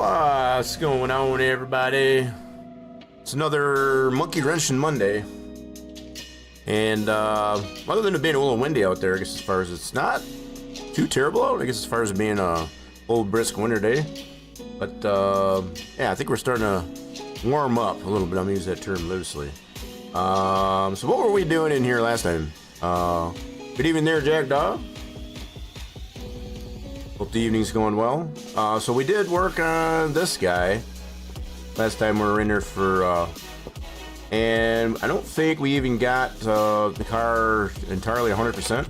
What's going on, everybody? It's another monkey wrenching Monday, and other than it being a little windy out there, I guess as far as it's not too terrible out. I guess as far as it being a old brisk winter day, but yeah, I think we're starting to warm up a little bit. I'm gonna use that term loosely. So what were we doing in here last time? Good evening there, Jack Dog. Hope the evening's going well. So we did work on this guy last time we were in there for, and I don't think we even got the car entirely 100%.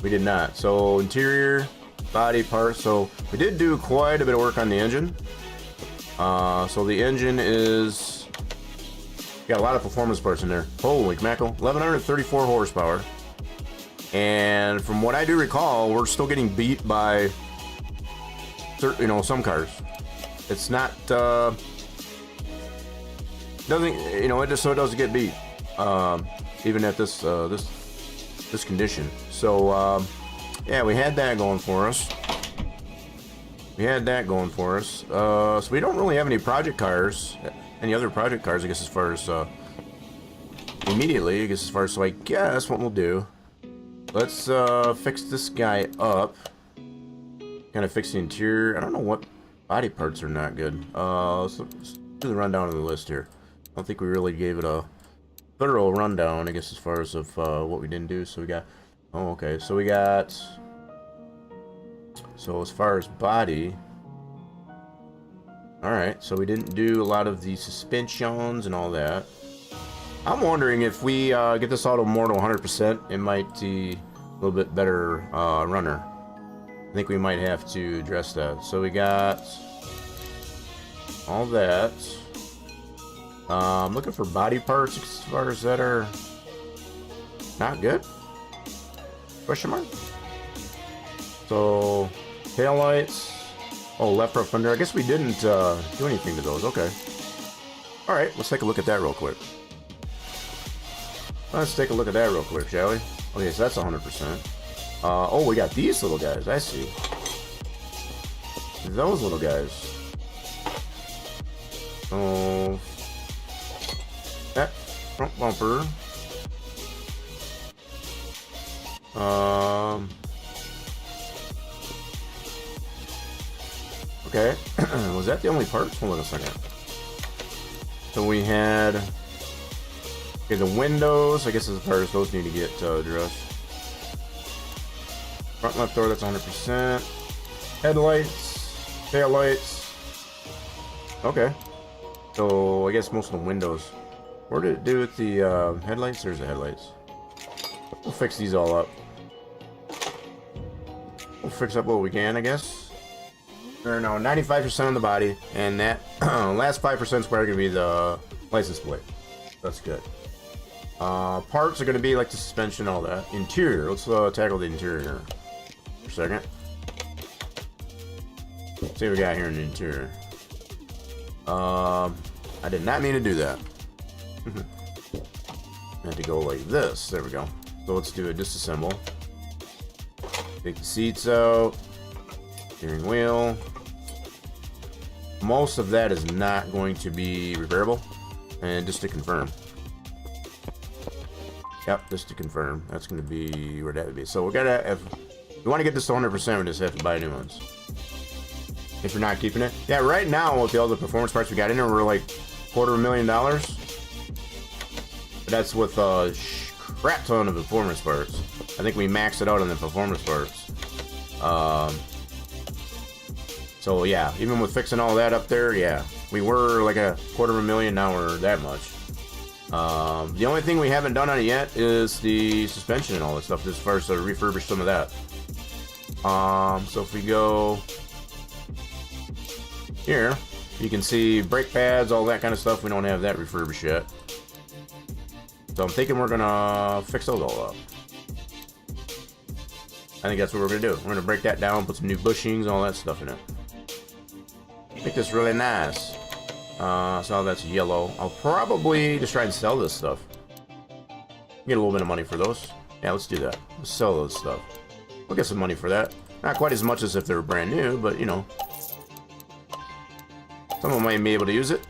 We did not. So interior, body parts. So we did do quite a bit of work on the engine. So the engine is got a lot of performance parts in there. Holy mackerel, 1134 horsepower. And from what I do recall, we're still getting beat by, some cars. It's not, doesn't, it just so it doesn't get beat, even at this condition. So, yeah, we had that going for us. So we don't really have any project cars, any other project cars, I guess, as far as, immediately, so I guess what we'll do, let's fix this guy up. Kind of fix the interior. I don't know what body parts are not good. Let's do the rundown of the list here. I don't think we really gave it a thorough rundown, I guess, as far as of what we didn't do. So we got, so as far as body, alright, so we didn't do a lot of the suspensions and all that. I'm wondering if we get this auto more to 100%, it might be a little bit better runner. I think we might have to address that. So we got all that. Looking for body parts as far as that are not good. Question mark. So tail lights. Oh, left front fender. I guess we didn't do anything to those. Okay. All right. Let's take a look at that real quick. Let's take a look at that real quick, shall we? Okay, so that's 100%. Oh, we got these little guys. I see. Those little guys. Oh, that front bumper. Okay. Was that the only part? Hold on a second. So we had. Okay, the windows, I guess as far as those need to get addressed. Front left door, that's 100%. Headlights, tail lights. Okay. So I guess most of the windows. What did it do with the headlights? There's the headlights. We'll fix these all up. We'll fix up what we can, I guess. Or no, 95% on the body, and that last 5% is probably gonna be the license plate. That's good. Parts are going to be like the suspension, all that. Interior. Let's tackle the interior for a second. Let's see what we got here in the interior. I did not mean to do that. I had to go like this. There we go. So let's do a disassemble. Take the seats out. Steering wheel. Most of that is not going to be repairable. And just to confirm. Yep, just to confirm. That's going to be where that would be. So we gotta, if we want to get this to 100%, we just have to buy new ones. If you're not keeping it. Yeah, right now with all the performance parts we got in there, we're like $250,000. But that's with a crap ton of performance parts. I think we maxed it out on the performance parts. So yeah, even with fixing all that up there, yeah, we were like $250,000. Now we're that much. The only thing we haven't done on it yet is the suspension and all that stuff, as far as to refurbish some of that. So if we go here, you can see brake pads, all that kind of stuff. We don't have that refurbished yet. So I'm thinking we're gonna fix those all up. I think that's what we're gonna do. We're gonna break that down, put some new bushings, all that stuff in it. Make this really nice. So that's yellow. I'll probably just try and sell this stuff. Get a little bit of money for those. Yeah, let's do that. Let's sell those stuff. We'll get some money for that. Not quite as much as if they were brand new, but you know. Someone might be able to use it.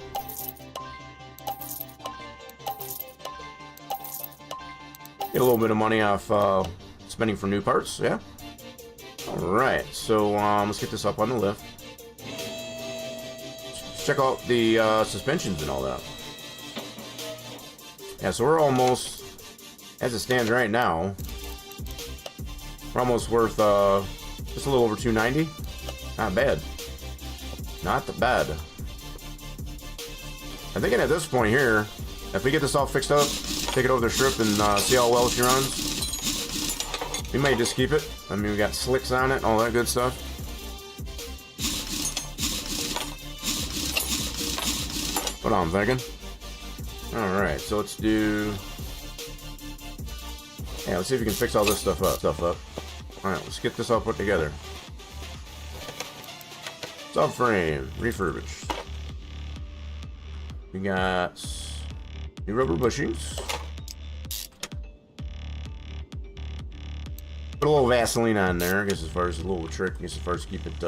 Get a little bit of money off spending for new parts, yeah. Alright, so let's get this up on the lift. Check out the suspensions and all that. Yeah, so we're almost, as it stands right now, we're almost worth just a little over 290. Not bad. Not bad. I'm thinking at this point here, if we get this all fixed up, take it over the strip and see how well she runs, we might just keep it. I mean, we got slicks on it, all that good stuff. What I'm thinking. Alright, so let's do... Yeah, let's see if we can fix all this stuff up. Alright, let's get this all put together. Subframe, refurbished. We got new rubber bushings. Put a little Vaseline on there, I guess, as far as a little trick, I guess, as far as keep it,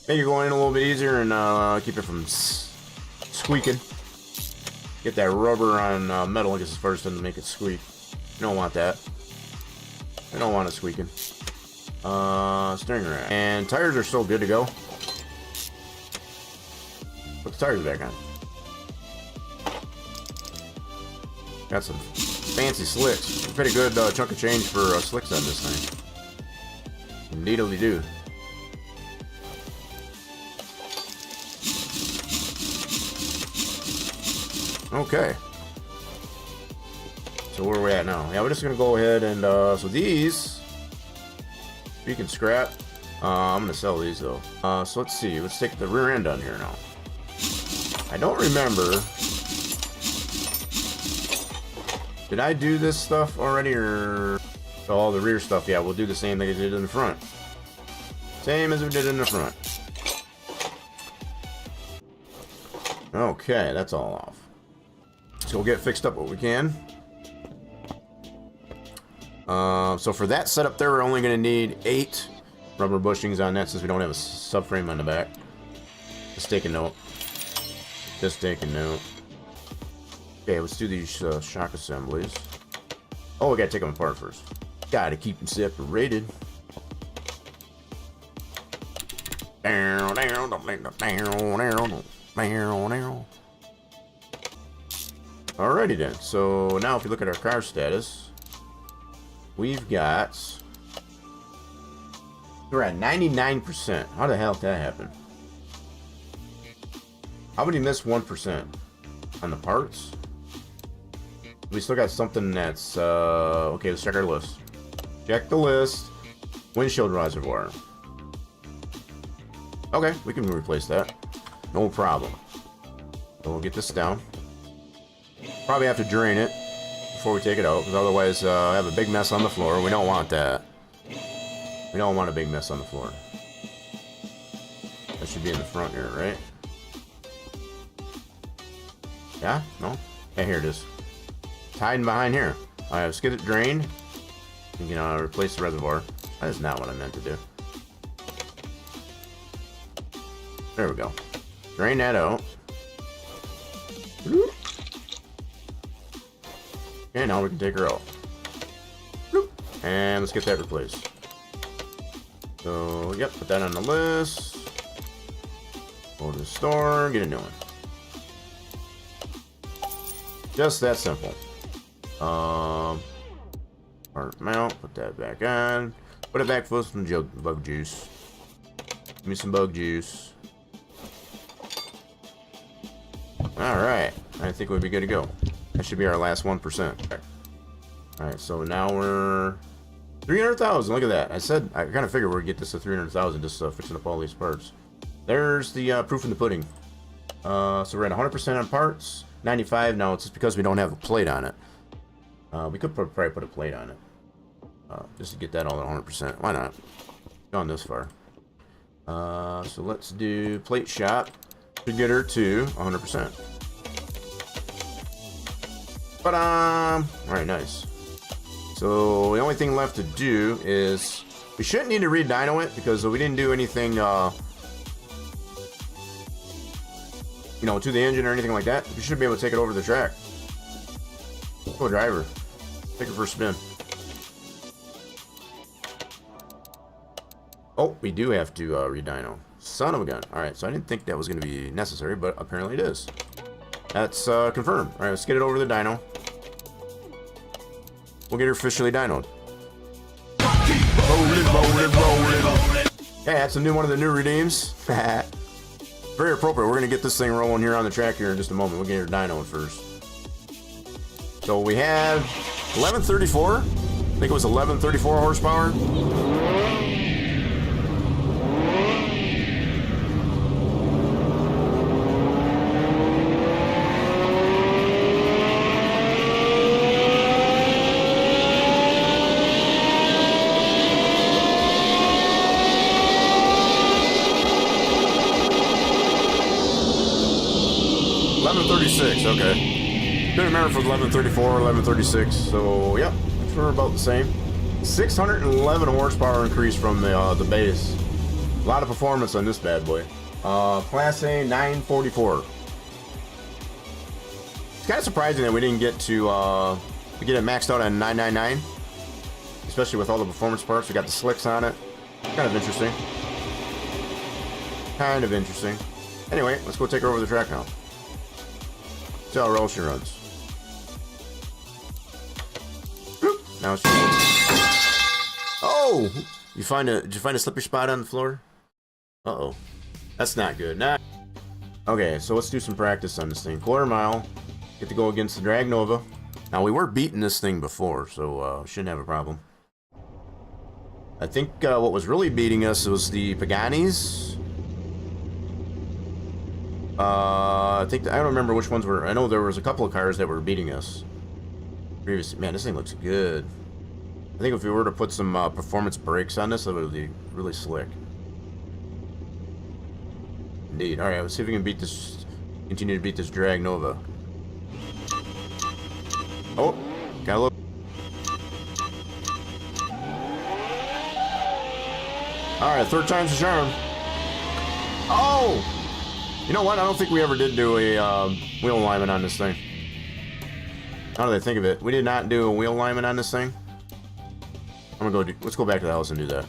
make it go in a little bit easier and keep it from squeaking. Get that rubber on metal, I guess, as far as doesn't make it squeak. You don't want that. You don't want it squeaking. Steering rack. And tires are still good to go. Put the tires back on. Got some fancy slicks. Pretty good chunk of change for slicks on this thing. Indeedly do. Okay. So where are we at now? Yeah, we're just gonna go ahead and so these we can scrap. I'm gonna sell these though. So let's see. Let's take the rear end on here now. I don't remember. Did I do this stuff already, or all the rear stuff? Yeah, we'll do the same thing as we did in the front. Same as we did in the front. Okay, that's all off. So we'll get fixed up what we can. So for that setup there, we're only going to need 8 rubber bushings on that since we don't have a subframe on the back. Just take a note. Just take a note. Okay, let's do these shock assemblies. Oh, we gotta take them apart first. Gotta keep them separated. Alrighty then. So now if you look at our car status, we've got... We're at 99%. How the hell did that happen? How many missed 1% on the parts? We still got something that's okay. Let's check our list. Check the list. Windshield reservoir. Okay, we can replace that. No problem. So we'll get this down. Probably have to drain it before we take it out, because otherwise I have a big mess on the floor. We don't want that. We don't want a big mess on the floor. That should be in the front here, right? Yeah? No? Yeah, here it is. It's hiding behind here. Alright, let's get it drained. You can replace the reservoir. That is not what I meant to do. There we go. Drain that out. Okay, now we can take her out. And let's get that replaced. So, yep, put that on the list. Go to the store, get a new one. Just that simple. Part mount, put that back on. Put it back full of some bug juice. Give me some bug juice. Alright, I think we'll be good to go. That should be our last 1%. Alright, so now we're 300,000. Look at that. I kind of figured we'd get this to 300,000 just fixing up all these parts. There's the proof in the pudding. So we're at 100% on parts. 95 now. It's just because we don't have a plate on it. We could probably put a plate on it. Just to get that all at 100%. Why not? Gone this far. So let's do plate shop to get her to 100%. But alright, nice. So the only thing left to do is we shouldn't need to re-dyno it because we didn't do anything you know, to the engine or anything like that, you should be able to take it over the track. Go driver. Take it for a spin. Oh, we do have to re-dyno. Son of a gun. Alright, so I didn't think that was going to be necessary, but apparently it is. That's confirmed. Alright, let's get it over the dyno. We'll get her officially dynoed. Rolling. Yeah, that's a new one of the new redeems. Very appropriate. We're going to get this thing rolling here on the track here in just a moment. We'll get her dynoed first. So we have 1134. I think it was 1134 horsepower. Okay. Couldn't remember if it was 1134 or 1136. So, yeah, we're about the same. 611 horsepower increase from the base. A lot of performance on this bad boy. Class A 944. It's kind of surprising that we didn't get to get it maxed out on 999. Especially with all the performance parts. We got the slicks on it. Kind of interesting. Kind of interesting. Anyway, let's go take her over the track now. See how well she runs. Boop. Now she runs. Oh! Did you find a slippery spot on the floor? Uh-oh. That's not good. Nah. Okay, so let's do some practice on this thing. Quarter mile. Get to go against the Drag Nova. Now, we were beating this thing before, so shouldn't have a problem. I think what was really beating us was the Paganis. I don't remember which ones were. I know there was a couple of cars that were beating us previously. Man, this thing looks good. I think if we were to put some performance brakes on this, it would be really slick. Indeed. All right, let's see if we can beat this. Continue to beat this Drag Nova. Oh, got a little. All right, third time's the charm. Oh. You know what? I don't think we ever did do a wheel alignment on this thing. Now that I think of it, we did not do a wheel alignment on this thing. Let's go back to the house and do that.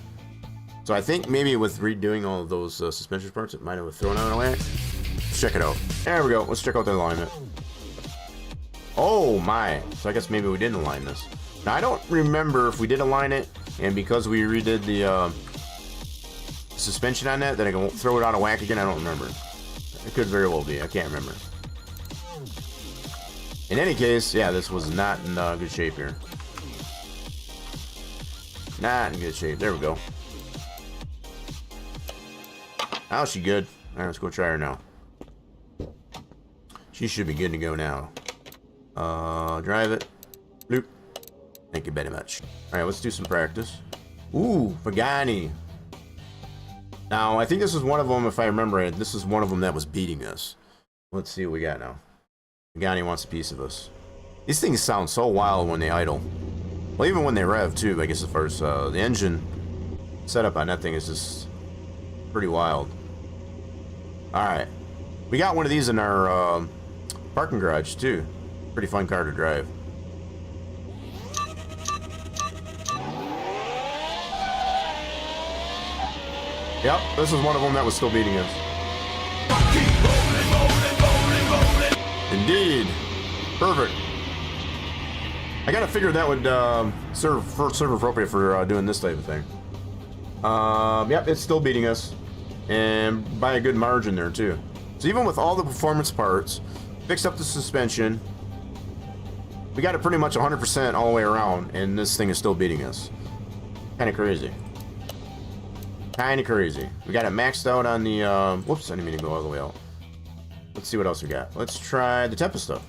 So I think maybe with redoing all of those suspension parts, it might have thrown out a whack. Let's check it out. There we go. Let's check out the alignment. Oh my! So I guess maybe we didn't align this. Now I don't remember if we did align it, and because we redid the suspension on that I can throw it out of whack again. I don't remember. It could very well be. I can't remember. In any case, yeah, this was not in good shape here. Not in good shape. There we go. How's she good? Alright, let's go try her now. She should be good to go now. Drive it. Bloop. Thank you very much. Alright, let's do some practice. Ooh, Pagani. Now, I think this is one of them, if I remember it, this is one of them that was beating us. Let's see what we got now. Pagani wants a piece of us. These things sound so wild when they idle. Well, even when they rev, too, I guess, as far as the engine setup on that thing is just pretty wild. Alright. We got one of these in our parking garage, too. Pretty fun car to drive. Yep, this is one of them that was still beating us. Indeed. Perfect. I gotta figure that would serve appropriate for doing this type of thing. Yep, it's still beating us. And by a good margin there, too. So even with all the performance parts, fixed up the suspension, we got it pretty much 100% all the way around, and this thing is still beating us. Kind of crazy. Kind of crazy. We got it maxed out on the, whoops, I didn't mean to go all the way out. Let's see what else we got. Let's try the Tempesta.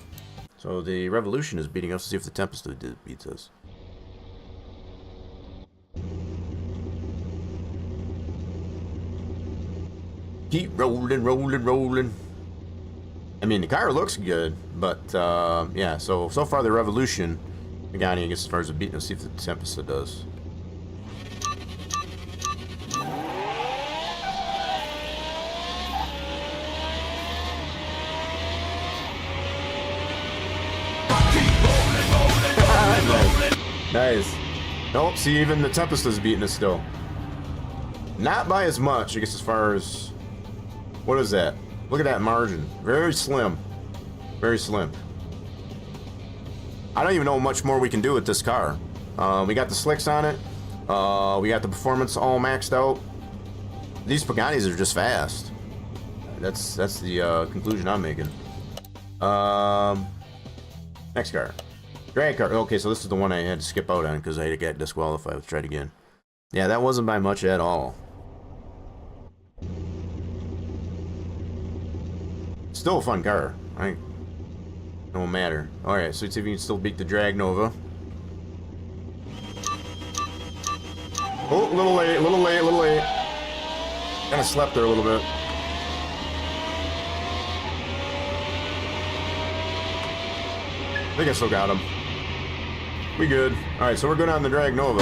So the Revolution is beating us. Let's see if the Tempesta beats us. Keep rolling, rolling, rolling. I mean, the car looks good, but, yeah, so far the Revolution, Pagani, I guess, as far as the beat, let's see if the Tempesta does. Nice. Nope, see, even the Tempest is beating us still. Not by as much, I guess, as far as... What is that? Look at that margin. Very slim. Very slim. I don't even know how much more we can do with this car. We got the slicks on it. We got the performance all maxed out. These Pagani's are just fast. That's the conclusion I'm making. Next car. Drag car. Okay, so this is the one I had to skip out on because I got disqualified. Let's try it again. Yeah, that wasn't by much at all. Still a fun car. Don't matter. Alright, so let's see if we can still beat the Drag Nova. Oh, a little late, a little late, a little late. Kind of slept there a little bit. I think I still got him. We good. Alright, so we're good on the Drag Nova.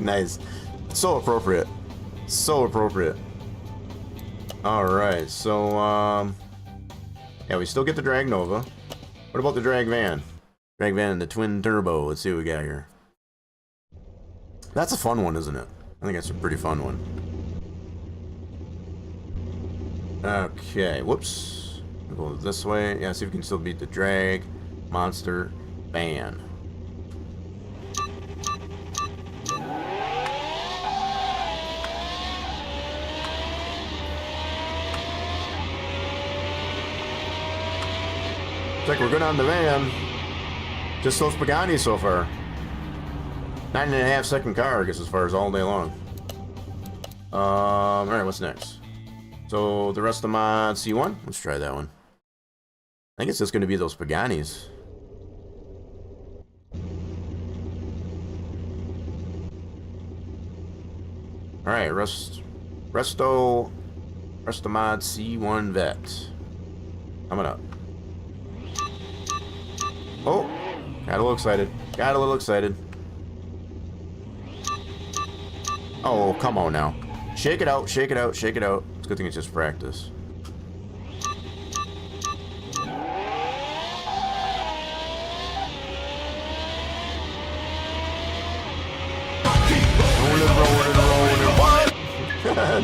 Nice. So appropriate. So appropriate. Alright, so, yeah, we still get the Drag Nova. What about the Drag Van? Drag Van and the Twin Turbo. Let's see what we got here. That's a fun one, isn't it? I think that's a pretty fun one. Okay, whoops. We'll go this way. Yeah, see if we can still beat the Drag Monster Van. Looks like we're good on the van. Just those Pagani so far. 9.5 second car, I guess, as far as all day long. Alright, what's next? So, the rest of mod C1? Let's try that one. I think it's just going to be those Pagani's. Alright, Resto mod C1 Vet. Coming up. Oh! Got a little excited. Got a little excited. Oh, come on now. Shake it out, shake it out, shake it out. It's a good thing it's just practice.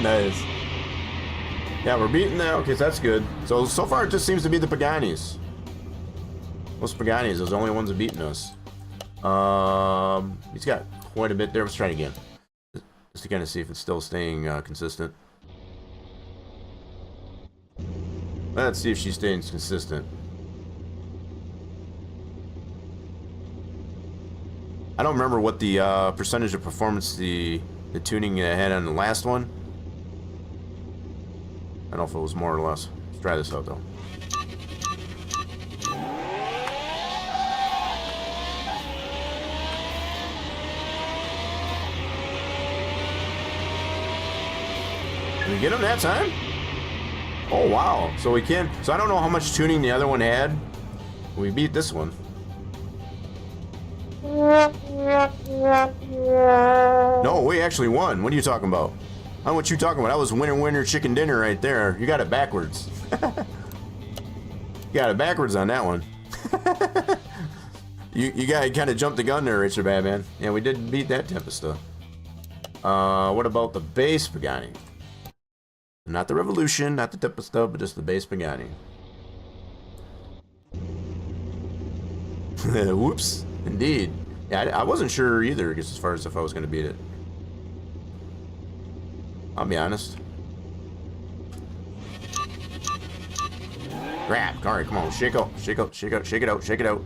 Nice. Yeah, we're beating that. Okay, so that's good. So far it just seems to be the Pagani's. Those Pagani's, those are the only ones that beating us. He's got quite a bit there. Let's try it again. Just to kind of see if it's still staying consistent. Let's see if she's staying consistent. I don't remember what the percentage of performance the tuning had on the last one. I don't know if it was more or less. Let's try this out though. Did we get him that time? Oh wow. So we can. So I don't know how much tuning the other one had. We beat this one. No, we actually won. What are you talking about? I don't know what you talking about. That was winner, winner, chicken dinner right there. You got it backwards. You got it backwards on that one. you kind of jumped the gun there, Richard Batman. Yeah, we did beat that Tempest though. What about the base Pagani? Not the Revolution, not the Tempest stuff, but just the base Pagani. Whoops. Indeed. Yeah, I wasn't sure either, I guess, as far as if I was going to beat it. I'll be honest. Grab. Alright, come on. Shake out. Shake out. Shake out. Shake it out. Shake it out.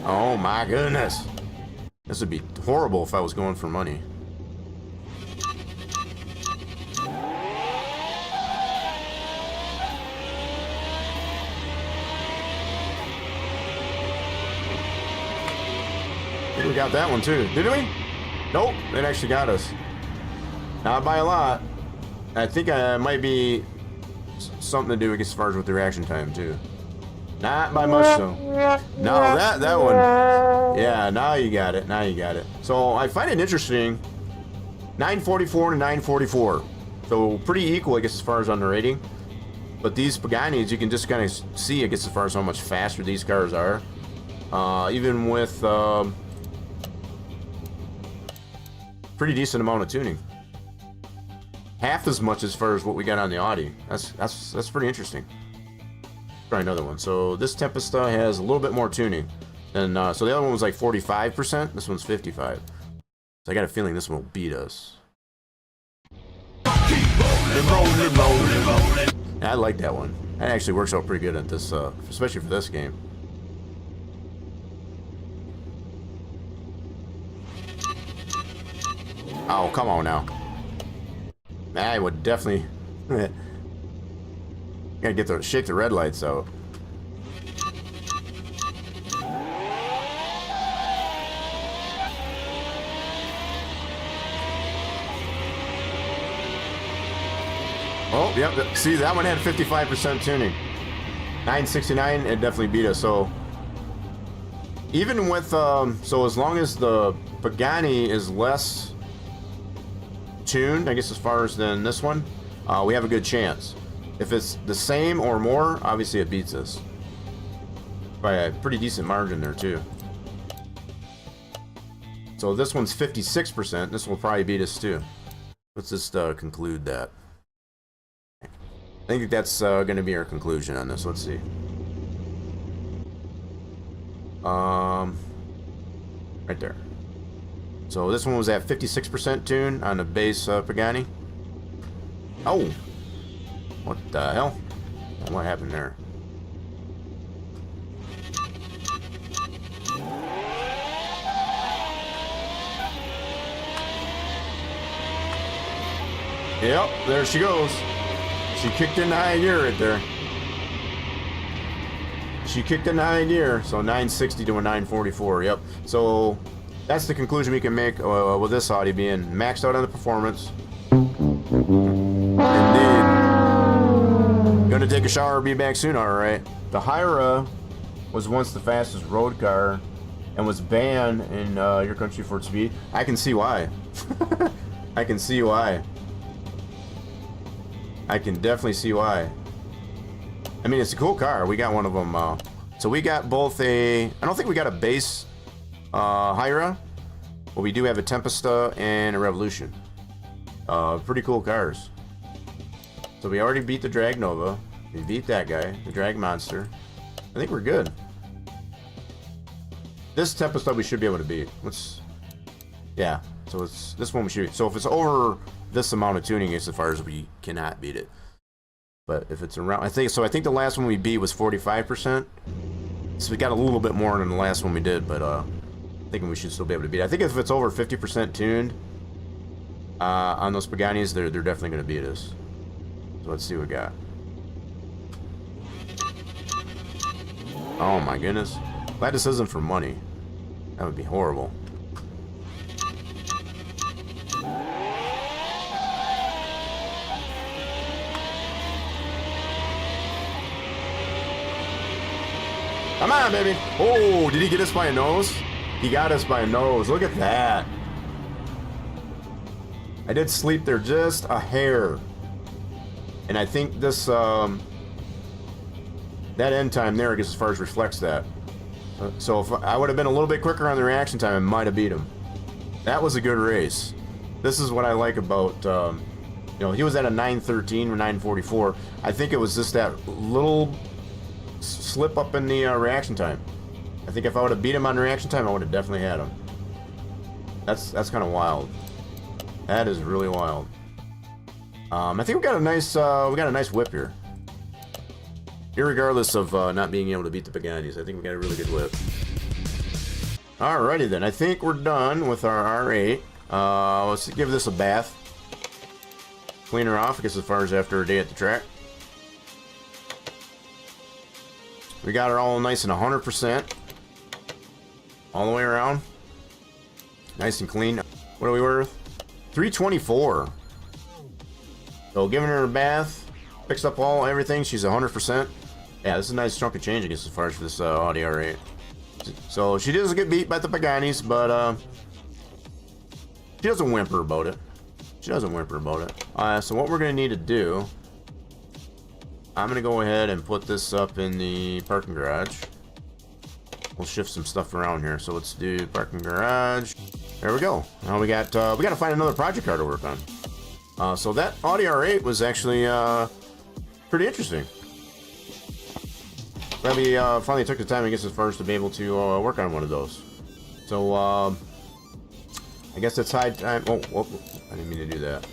Oh my goodness. This would be horrible if I was going for money. I think we got that one too. Did we? Nope, it actually got us. Not by a lot. I think it might be something to do as far as with the reaction time too. Not by much though. No, that one. Yeah, now you got it. Now you got it. So I find it interesting. 944 to 944. So pretty equal, I guess, as far as on the rating. But these Paganis, you can just kind of see, I guess, as far as how much faster these cars are. Even with pretty decent amount of tuning. Half as much as far as what we got on the Audi. That's pretty interesting. Try another one. So this Tempesta has a little bit more tuning. And so the other one was like 45%. This one's 55%. So I got a feeling this one will beat us. I like that one. That actually works out pretty good at this, especially for this game. Oh, come on now. I would definitely gotta shake the red lights out. Oh, yep. See, that one had 55% tuning. 969, it definitely beat us. So even with so as long as the Pagani is less tuned, I guess, as far as than this one, we have a good chance. If it's the same or more, obviously it beats us by a pretty decent margin there too. So this one's 56%. This will probably beat us too. Let's just conclude that. I think that's going to be our conclusion on this. Let's see. Right there. So this one was at 56% tune on the base Pagani. Oh! What the hell? What happened there? Yep, there she goes. She kicked in the high gear right there. She kicked in the high gear. So 960 to a 944. Yep. So that's the conclusion we can make with this Audi being maxed out on the performance. Indeed. Gonna take a shower, be back soon, alright. The Hyra was once the fastest road car and was banned in your country for its speed. I can see why. I can see why. I can definitely see why. I mean, it's a cool car. We got one of them. So we got both a... I don't think we got a base Hyra, but we do have a Tempesta and a Revolution. Pretty cool cars. So we already beat the Drag Nova. We beat that guy, the Drag Monster. I think we're good. This Tempesta we should be able to beat. Let's... Yeah, so it's this one we should... So if it's over this amount of tuning, as far as we cannot beat it. But if it's around... I think the last one we beat was 45%. So we got a little bit more than the last one we did, but I'm thinking we should still be able to beat it. I think if it's over 50% tuned on those Paganis, they're definitely going to beat us. So let's see what we got. Oh my goodness. Glad this isn't for money. That would be horrible. Come on, baby. Oh, did he get us by a nose? He got us by a nose. Look at that. I did sleep there just a hair. And I think this, that end time there, I guess, as far as reflects that. So if I would have been a little bit quicker on the reaction time, I might have beat him. That was a good race. This is what I like about, you know, he was at a 913 or 944. I think it was just that little slip up in the reaction time. I think if I would have beat him on reaction time, I would have definitely had him. That's kind of wild. That is really wild. I think we got a nice whip here. Irregardless of not being able to beat the Paganis, I think we got a really good whip. Alrighty then, I think we're done with our R8. Let's give this a bath. Clean her off, I guess, as far as after a day at the track. We got her all nice and 100%. All the way around. Nice and clean. What are we worth? 324. So giving her a bath, fixed up everything, she's 100%. Yeah, this is a nice chunk of change, I guess, as far as for this Audi R8. So she does get beat by the Paganis, but she doesn't whimper about it. She doesn't whimper about it. So what we're going to need to do... I'm gonna go ahead and put this up in the parking garage. We'll shift some stuff around here. So let's do parking garage. There we go. Now we gotta find another project car to work on. So that Audi R8 was actually pretty interesting. Glad we finally took the time, I guess, as far as to be able to work on one of those. So I guess it's high time. Oh, I didn't mean to do that.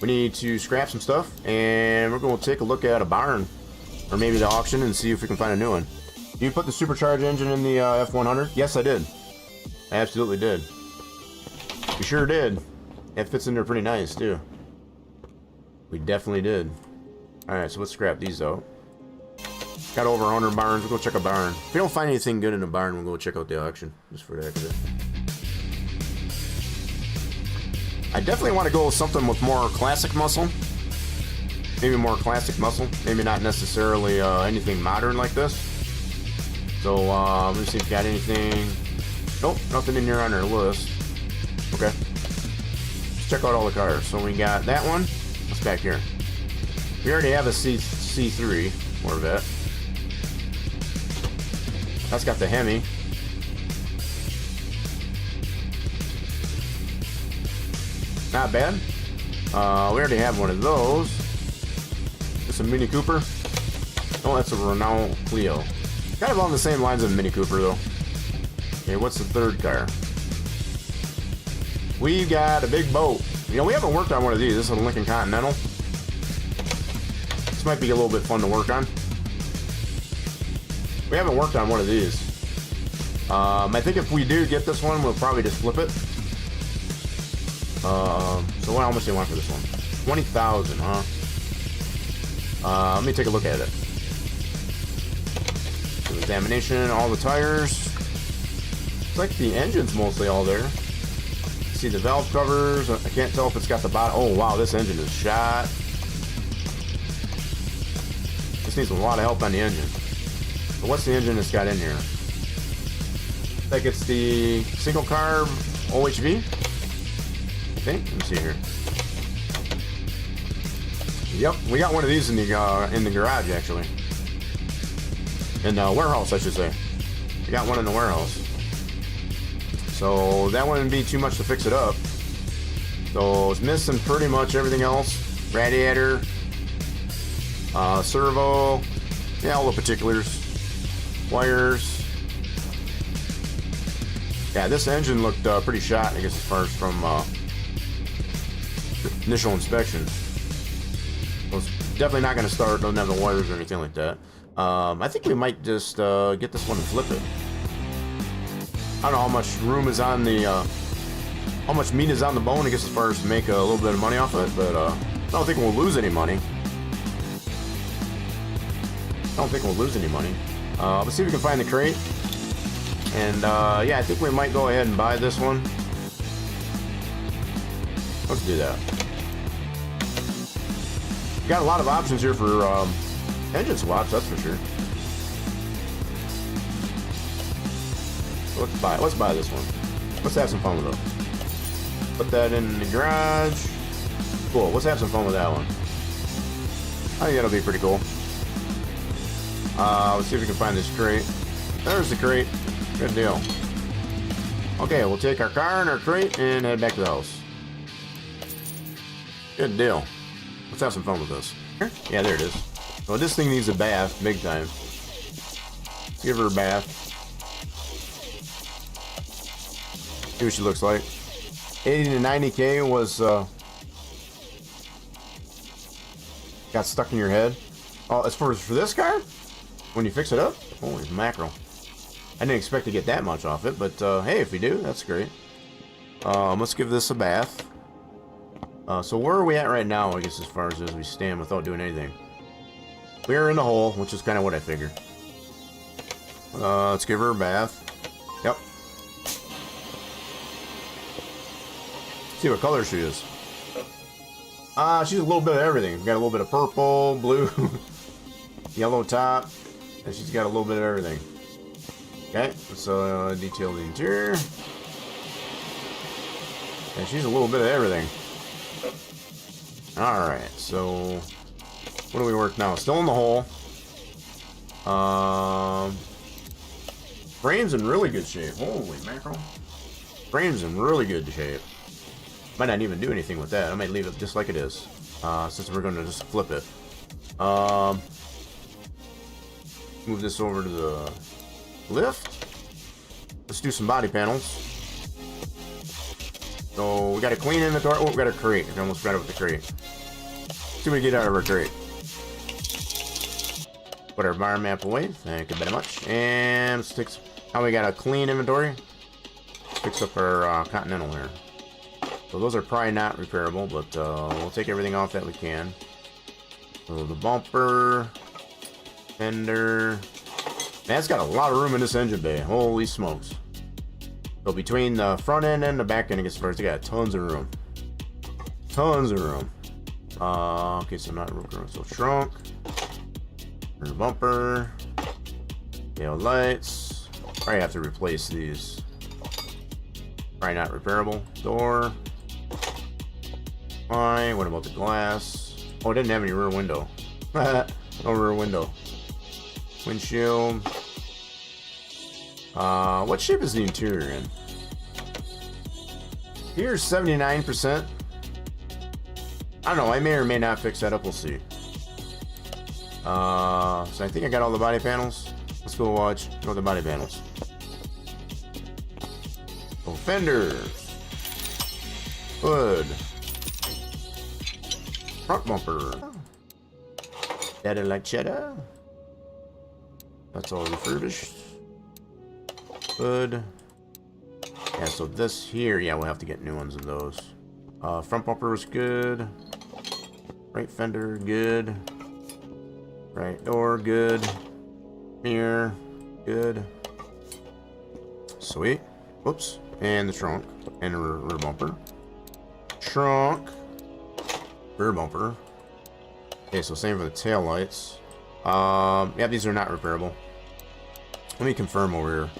We need to scrap some stuff, and we're going to take a look at a barn, or maybe the auction, and see if we can find a new one. You put the supercharged engine in the F100? Yes, I did. I absolutely did. We sure did. It fits in there pretty nice, too. We definitely did. Alright, so let's scrap these out. Got over 100 barns. We'll go check a barn. If we don't find anything good in a barn, we'll go check out the auction. Just for the heck of it. I definitely want to go with something with more classic muscle. Maybe more classic muscle. Maybe not necessarily anything modern like this. So, let me see if we got anything. Nope, nothing in here on our list. Okay. Let's check out all the cars. So we got that one. What's back here? We already have a C3 Corvette. That's got the Hemi. Not bad. We already have one of those. Just a Mini Cooper. Oh, that's a Renault Clio. Kind of on the same lines of a Mini Cooper, though. Okay, what's the third car? We've got a big boat. You know, we haven't worked on one of these. This is a Lincoln Continental. This might be a little bit fun to work on. We haven't worked on one of these. I think if we do get this one, we'll probably just flip it. So how much do you want for this one? 20,000, huh? Let me take a look at it. So examination, all the tires. Looks like the engine's mostly all there. See the valve covers. I can't tell if it's got the bottom. Oh wow, this engine is shot. This needs a lot of help on the engine. But what's the engine it's got in here? I think it's the single carb OHV. I think. Let me see here. Yep, we got one of these in the garage actually. In the warehouse, I should say. We got one in the warehouse. So that wouldn't be too much to fix it up. So it's missing pretty much everything else. Radiator, servo, yeah, all the particulars, wires. Yeah, this engine looked pretty shot, I guess, as far as from initial inspection. Well, it's definitely not going to start. Doesn't have the wires or anything like that. I think we might just get this one and flip it. I don't know how much room is on the, how much meat is on the bone, I guess, as far as to make a little bit of money off of it, but I don't think we'll lose any money. Let's see if we can find the crate. And, yeah, I think we might go ahead and buy this one. Let's do that. Got a lot of options here for engine swaps, that's for sure. Let's buy this one. Let's have some fun with it. Put that in the garage. Cool. Let's have some fun with that one. I think that'll be pretty cool. Let's see if we can find this crate. There's the crate. Good deal. Okay, we'll take our car and our crate and head back to the house. Good deal. Let's have some fun with this. Yeah, there it is. Well, this thing needs a bath, big time. Let's give her a bath. See what she looks like. 80 to 90K was got stuck in your head. Oh, as far as for this car, when you fix it up, holy mackerel! I didn't expect to get that much off it, but hey, if we do, that's great. Let's give this a bath. So where are we at right now? I guess as far as we stand without doing anything. We're in the hole, which is kind of what I figured. Let's give her a bath. Yep. See what color she is. She's a little bit of everything. We've got a little bit of purple, blue, yellow top, and she's got a little bit of everything. Okay, let's detail the interior. And she's a little bit of everything. Alright, so What do we work now? Still in the hole. Frame's in really good shape. Holy mackerel. Frame's in really good shape. Might not even do anything with that. I might leave it just like it is. Since we're going to just flip it. Move this over to the lift. Let's do some body panels. So we got a clean inventory. Oh, we got a crate. I almost forgot about the crate. See what we get out of our crate. Put our bar map away. Thank you very much. And let's take. Now we got a clean inventory. Let's fix up our Continental here. So those are probably not repairable, but we'll take everything off that we can. So the bumper, fender. Man, it's got a lot of room in this engine bay. Holy smokes. So between the front end and the back end, as far as they got tons of room. Tons of room. Okay, so not real room. So trunk. Rear bumper. Tail lights. Probably have to replace these. Probably not repairable. Door. Fine. What about the glass? Oh, it didn't have any rear window. No rear window. Windshield. What shape is the interior in? Here's 79%. I don't know. I may or may not fix that up. We'll see. So I think I got all the body panels. Let's go watch. Go the body panels. Oh, fender. Hood. Front bumper. Cheddar like cheddar. That's all refurbished. Hood. Yeah, so this here, yeah, we'll have to get new ones of those. Front bumper was good. Right fender, good. Right door, good. Mirror, good. Sweet. Whoops. And the trunk. And the rear bumper. Trunk. Rear bumper. Okay, so same for the tail lights. Yeah, these are not repairable. Let me confirm over here.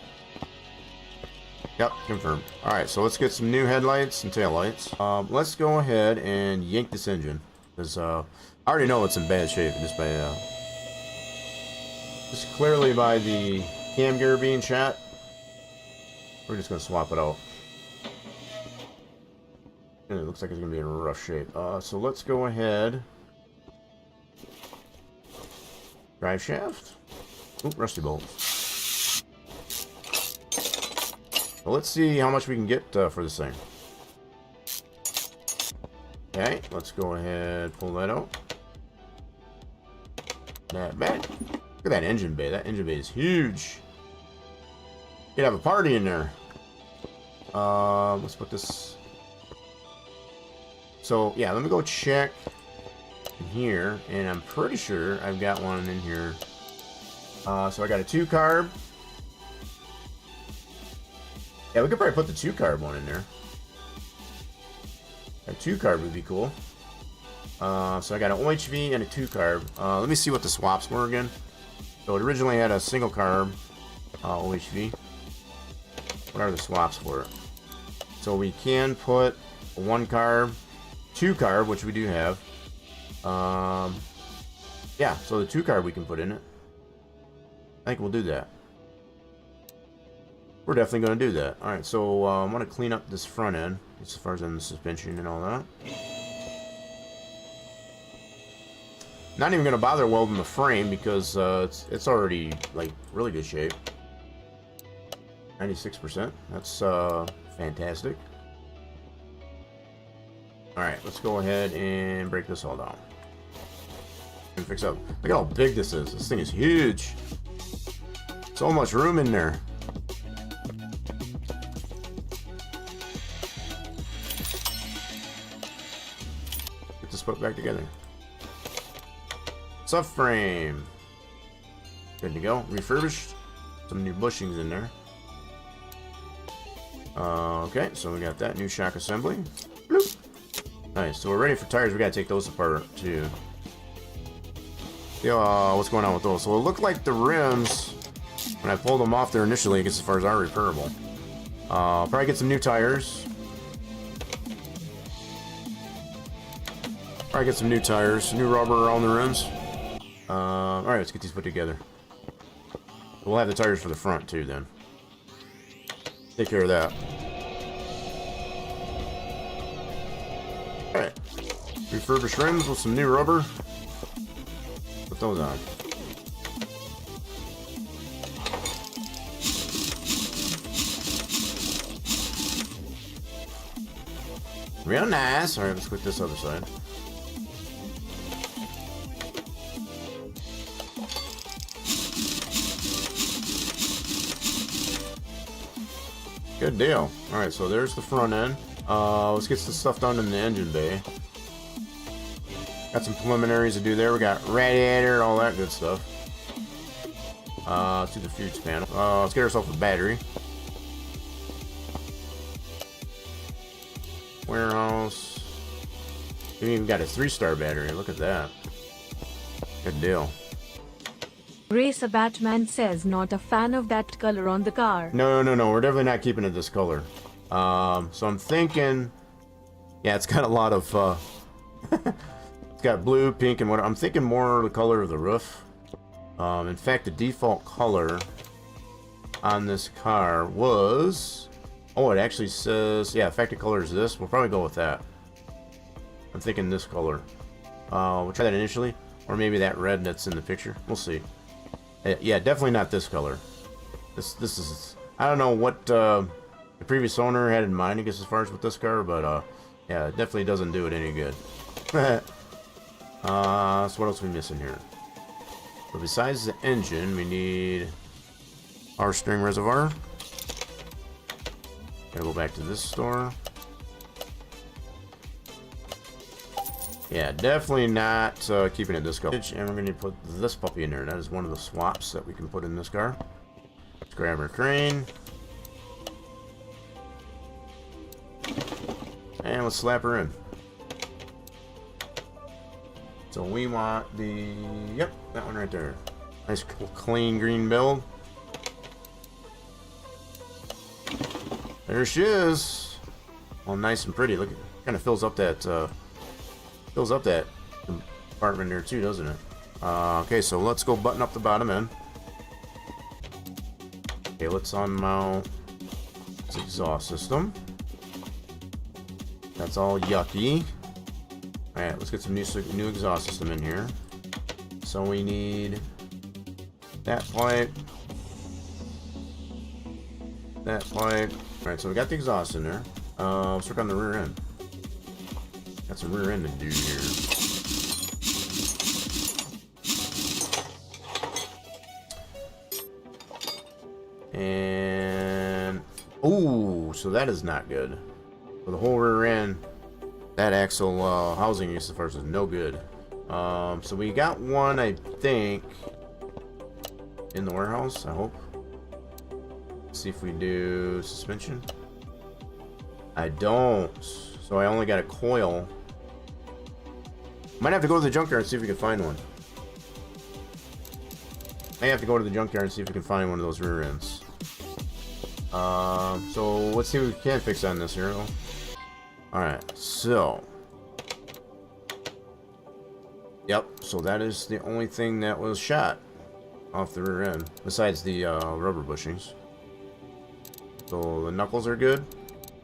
Yep, confirm. Alright, so let's get some new headlights and tail lights. Let's go ahead and yank this engine. Because I already know it's in bad shape just by just clearly by the cam gear being shot. We're just gonna swap it out. And it looks like it's gonna be in rough shape. So let's go ahead. Drive shaft. Oop, rusty bolts. Well, let's see how much we can get for this thing. Okay, let's go ahead, pull that out. Not bad. Look at that engine bay. That engine bay is huge. You could have a party in there. Let's put this. So yeah, let me go check in here, and I'm pretty sure I've got one in here. So I got a 2-carb. Yeah, we could probably put the 2-carb one in there. A 2-carb would be cool. So I got an OHV and a 2-carb. Let me see what the swaps were again. So it originally had a single carb OHV. What are the swaps for it? So we can put a 1-carb, 2-carb, which we do have. Yeah, so the 2-carb we can put in it. I think we'll do that. We're definitely going to do that. Alright, so I want to clean up this front end as far as in the suspension and all that. Not even going to bother welding the frame because it's already like really good shape. 96%. That's fantastic. Alright, let's go ahead and break this all down. And fix up. Look how big this is. This thing is huge. So much room in there. Get this put back together. Subframe. Good to go. Refurbished. Some new bushings in there. Okay, so we got that new shock assembly. Bloop. Nice. So we're ready for tires. We gotta take those apart too. See what's going on with those. So it looked like the rims, when I pulled them off there initially, I guess as far as are repairable. Probably get some new tires. Probably get some new tires, new rubber around the rims. Alright, let's get these put together. We'll have the tires for the front too then. Take care of that. Alright. Refurbish rims with some new rubber. Put those on. Real nice. Alright, let's click this other side. Good deal. Alright, so there's the front end. Let's get some stuff done in the engine bay. Got some preliminaries to do there. We got radiator, all that good stuff. Let's do the fuse panel. Let's get ourselves a battery. Warehouse. We even got a 3-star battery. Look at that. Good deal. Racer Batman says not a fan of that color on the car. No. We're definitely not keeping it this color. So I'm thinking, yeah, it's got a lot of, it's got blue, pink, and what I'm thinking more the color of the roof. In fact, the default color on this car was, oh, it actually says, yeah, factory color is this. We'll probably go with that. I'm thinking this color. We'll try that initially, or maybe that red that's in the picture. We'll see. Yeah, definitely not this color. This is, I don't know what the previous owner had in mind, I guess, as far as with this car, but yeah, it definitely doesn't do it any good. So what else are we missing here? So besides the engine, we need our string reservoir. Gotta go back to this store. Yeah, definitely not keeping it this color. And we're going to put this puppy in there. That is one of the swaps that we can put in this car. Let's grab our crane. And let's slap her in. So we want the, yep, that one right there. Nice clean green build. There she is. All nice and pretty. Look, it kind of fills up that compartment there too, doesn't it? Okay, so let's go button up the bottom end. Okay, let's unmount this exhaust system. That's all yucky. Alright, let's get some new exhaust system in here. So we need that pipe. That pipe. Alright, so we got the exhaust in there. Let's work on the rear end. Got some rear end to do here. And ooh, so that is not good. For the whole rear end, that axle housing as far as is no good. So we got one, I think, in the warehouse. I hope. Let's see if we do suspension. I don't. So I only got a coil. Might have to go to the junkyard and see if we can find one. I have to go to the junkyard and see if we can find one of those rear ends. So let's see what we can fix on this here. Alright, so. Yep, so that is the only thing that was shot off the rear end, besides the rubber bushings. So the knuckles are good.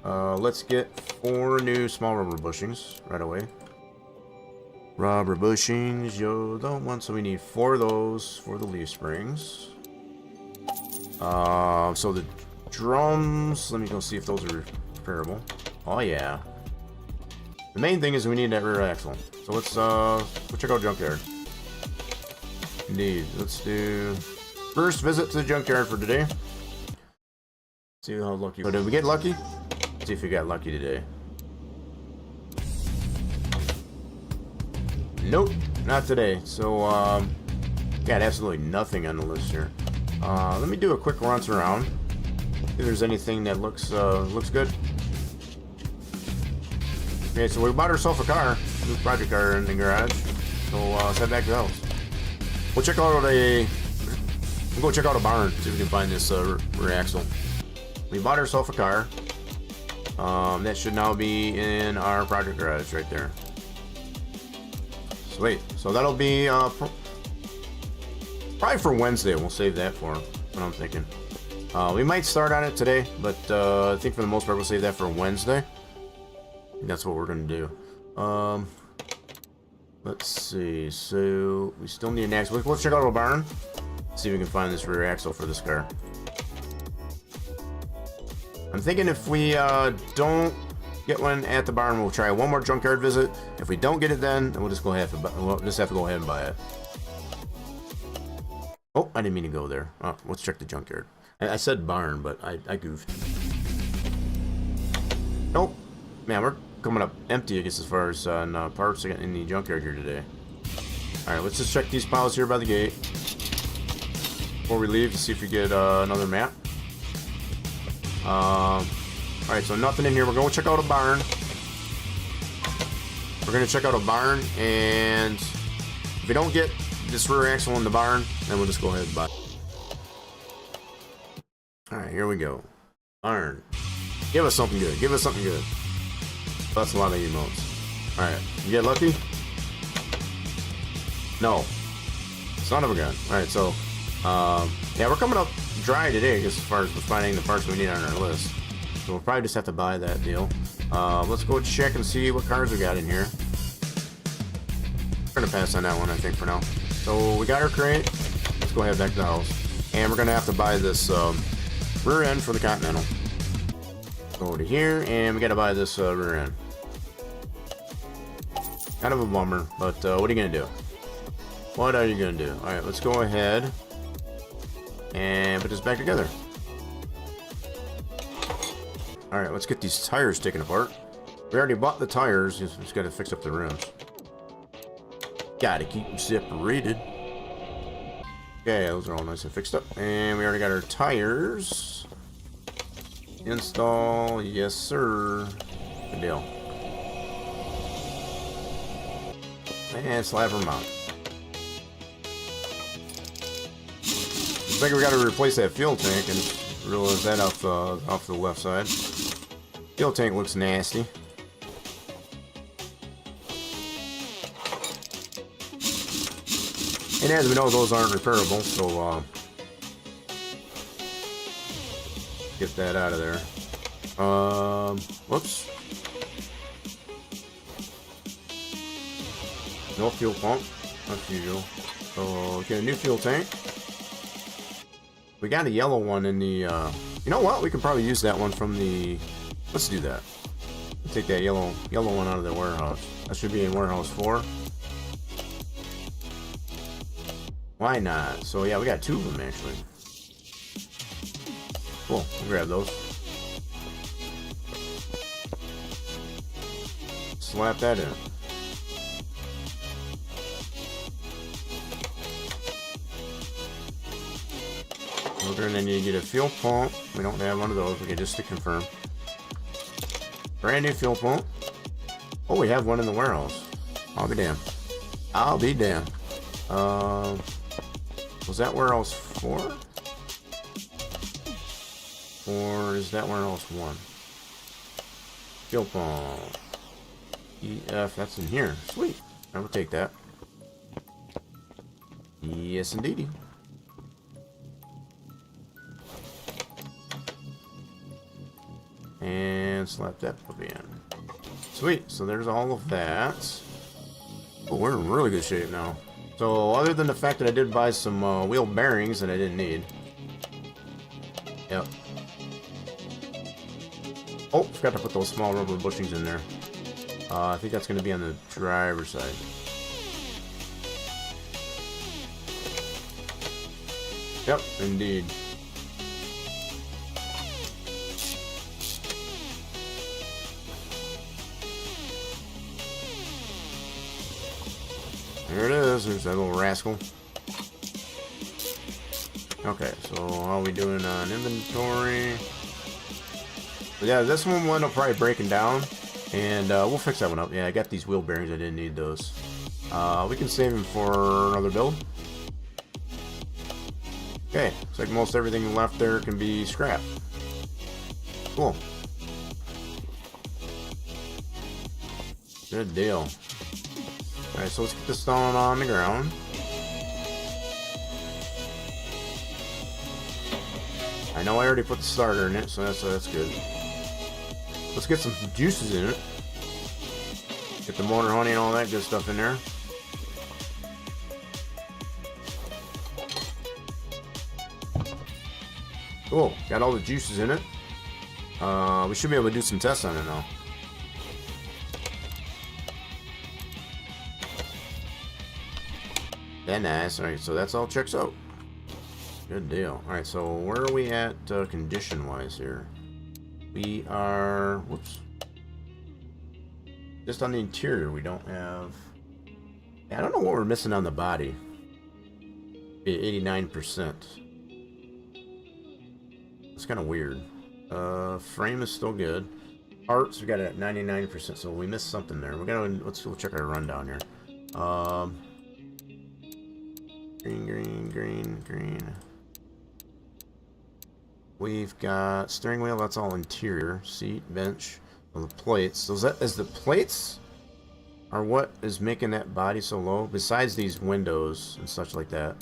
Let's get 4 new small rubber bushings right away. Rubber bushings, yo, don't want. So we need 4 of those for the leaf springs. So the drums, let me go see if those are repairable. Oh yeah. The main thing is we need that rear axle. So let's check out junkyard. Indeed, let's do first visit to the junkyard for today. See how lucky. So did we get lucky? Let's see if we got lucky today. Nope, not today. So got absolutely nothing on the list here. Let me do a quick runs around. See if there's anything that looks good. Okay, so we bought ourselves a car, new project car in the garage. So let's head back to the house. We'll check out we'll go check out a barn, see if we can find this rear axle. We bought ourselves a car. That should now be in our project garage right there. Sweet. So that'll be Probably for Wednesday. We'll save that for what I'm thinking. We might start on it today, but I think for the most part we'll save that for Wednesday. That's what we're gonna do. Let's see. So we still need an axle. Let's check out a barn. See if we can find this rear axle for this car. I'm thinking if we don't get one at the barn, we'll try one more junkyard visit. If we don't get it, then we'll just go ahead. We'll just have to go ahead and buy it. Oh, I didn't mean to go there. Let's check the junkyard. I said barn, but I goofed. Nope. Man, we're coming up empty, I guess, as far as parts in the junkyard here today. Alright, let's just check these piles here by the gate before we leave to see if we get another map. Alright, so nothing in here. We're going to check out a barn. We're going to check out a barn, and if we don't get this rear axle in the barn, then we'll just go ahead and buy it. Alright, here we go. Barn. Give us something good. Give us something good. That's a lot of emotes. Alright, you get lucky? No. Son of a gun. Alright, so, yeah, we're coming up dry today, I guess, as far as finding the parts we need on our list. So we'll probably just have to buy that deal. Let's go check and see what cars we got in here. We're gonna pass on that one, I think, for now. So we got our crate. Let's go ahead back to the house. And we're gonna have to buy this rear end for the Continental. Go over to here, and we gotta buy this rear end. Kind of a bummer, but what are you gonna do? What are you gonna do? Alright, let's go ahead and put this back together. Alright, let's get these tires taken apart. We already bought the tires, just gotta fix up the rims. Gotta keep them separated. Okay, those are all nice and fixed up. And we already got our tires. Install, yes sir. Good deal. And slap them out. Looks like we gotta replace that fuel tank, and realize that off the left side. Fuel tank looks nasty. And as we know, those aren't repairable, so get that out of there. Whoops. No fuel pump, as usual. So get a new fuel tank. We got a yellow one in the. You know what? We could probably use that one from the. Let's do that. Take that yellow one out of the warehouse. That should be in warehouse 4. Why not? So yeah, we got 2 of them actually. Cool. We'll grab those. Slap that in. We're gonna need to get a fuel pump. We don't have one of those. Okay, just to confirm. Brand new fuel pump. Oh, we have one in the warehouse. I'll be damned. I'll be damned. Was that warehouse 4? Or is that warehouse 1? Fuel pump. EF, that's in here. Sweet. I will take that. Yes, indeedy. And slap that puppy in. Sweet. So there's all of that. Oh, we're in really good shape now. So other than the fact that I did buy some wheel bearings that I didn't need. Yep. Oh, forgot to put those small rubber bushings in there. I think that's going to be on the driver's side. Yep, indeed. There it is. There's that little rascal. Okay, so how are we doing on inventory? But yeah, this one will end up probably breaking down, and we'll fix that one up. Yeah, I got these wheel bearings. I didn't need those. We can save them for another build. Okay, looks like most everything left there can be scrapped. Cool. Good deal. Alright, so let's get this stone on the ground. I know I already put the starter in it, so that's good. Let's get some juices in it. Get the motor honey and all that good stuff in there. Cool, got all the juices in it. We should be able to do some tests on it now. Very nice. Alright, so that's all checks out. Good deal. Alright, so where are we at condition-wise here? We are... Whoops. Just on the interior, we don't have... I don't know what we're missing on the body. 89%. It's kind of weird. Frame is still good. Parts, we got it at 99%, so we missed something there. We're gonna... Let's go check our rundown here. Green. We've got steering wheel, that's all interior. Seat, bench, well, the plates. So is the plates are what is making that body so low? Besides these windows and such like that.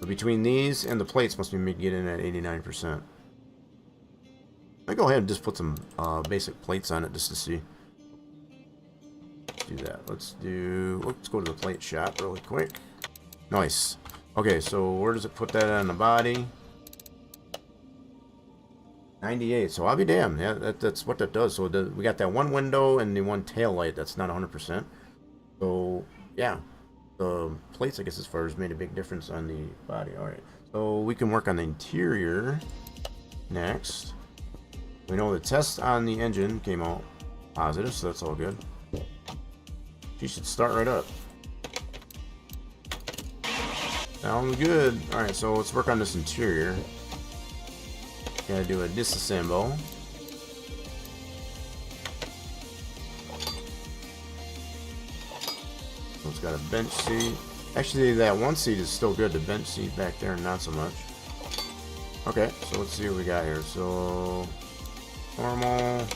So between these and the plates must be getting at 89%. I go ahead and just put some basic plates on it just to see. Let's do that. Let's go to the plate shop really quick. Nice. Okay, so where does it put that on the body? 98. So I'll be damned. Yeah, that's what that does. So we got that one window and the one tail light. That's not 100%. So yeah, the plates, I guess, as far as made a big difference on the body. All right. So we can work on the interior next. We know the test on the engine came out positive, so that's all good. She should start right up. Sounds good. Alright, so let's work on this interior. Gotta do a disassemble. So it's got a bench seat. Actually, that one seat is still good. The bench seat back there, not so much. Okay, so let's see what we got here. So, normal.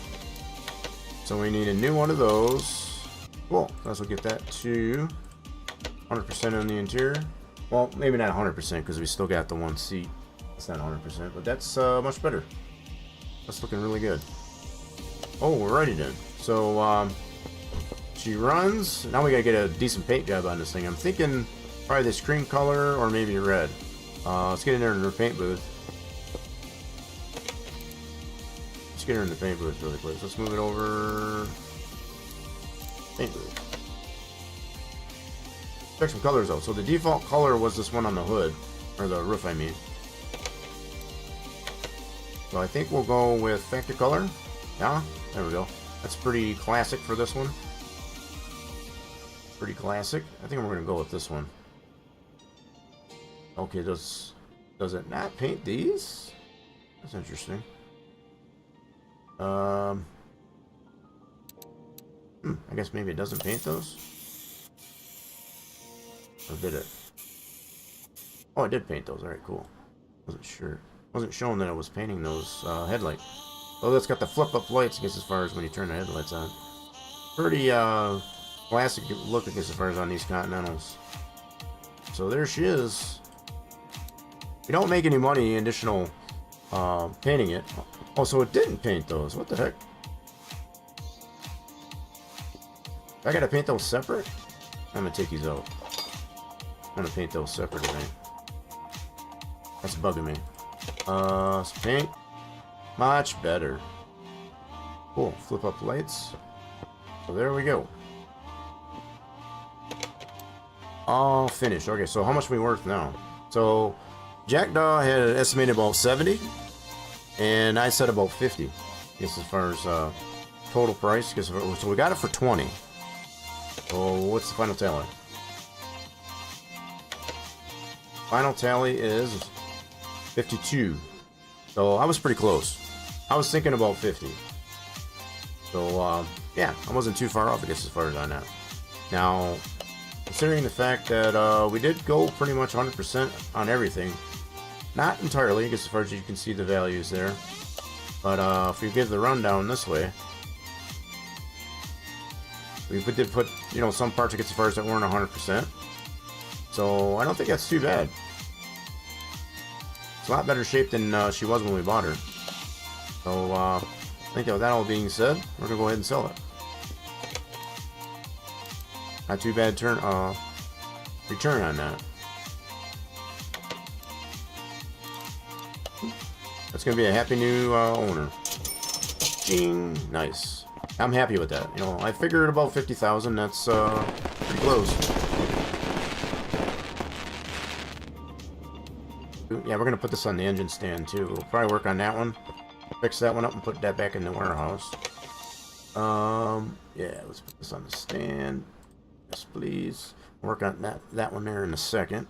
So we need a new one of those. Cool. Let's get that to 100% on the interior. Well, maybe not 100% because we still got the one seat. It's not 100%, but that's much better. That's looking really good. Oh, we're ready then. So, she runs. Now we gotta get a decent paint job on this thing. I'm thinking probably this cream color or maybe red. Let's get in there in the paint booth. Let's get her in the paint booth really quick. Let's move it over. Paint booth. Check some colors out. So the default color was this one on the hood, or the roof, I mean. So I think we'll go with factory color. Yeah, there we go. That's pretty classic for this one. Pretty classic. I think we're gonna go with this one. Okay, does it not paint these? That's interesting. I guess maybe it doesn't paint those. Or did it? Oh, it did paint those. Alright, cool. Wasn't sure. Wasn't showing that it was painting those headlights. Oh, that's got the flip-up lights, I guess, as far as when you turn the headlights on. Pretty classic look, I guess, as far as on these Continentals. So there she is. We don't make any money additional painting it. Oh, so it didn't paint those. What the heck? I gotta paint those separate? I'm gonna take these out. I'm gonna paint those separate, I think. That's bugging me. Let's paint. Much better. Cool. Flip up lights. So there we go. All finished. Okay, so how much are we worth now? So Jackdaw had estimated about 70, and I said about 50. I guess as far as total price. So we got it for 20. So what's the final tally? Final tally is 52. So I was pretty close. I was thinking about 50. So yeah, I wasn't too far off, I guess, as far as I know. Now, considering the fact that we did go pretty much 100% on everything, not entirely, I guess, as far as you can see the values there. But if we give the rundown this way, we did put, you know, some parts, I guess, as far as that weren't 100%. So I don't think that's too bad. a lot better shape than she was when we bought her. So I think with that all being said, we're gonna go ahead and sell it. Not too bad return on that. That's gonna be a happy new owner. Ching, nice. I'm happy with that. You know, I figured about 50,000. That's pretty close. Yeah, we're gonna put this on the engine stand too. We'll probably work on that one, fix that one up, and put that back in the warehouse. Yeah, let's put this on the stand. Yes, please. Work on that one there in a second.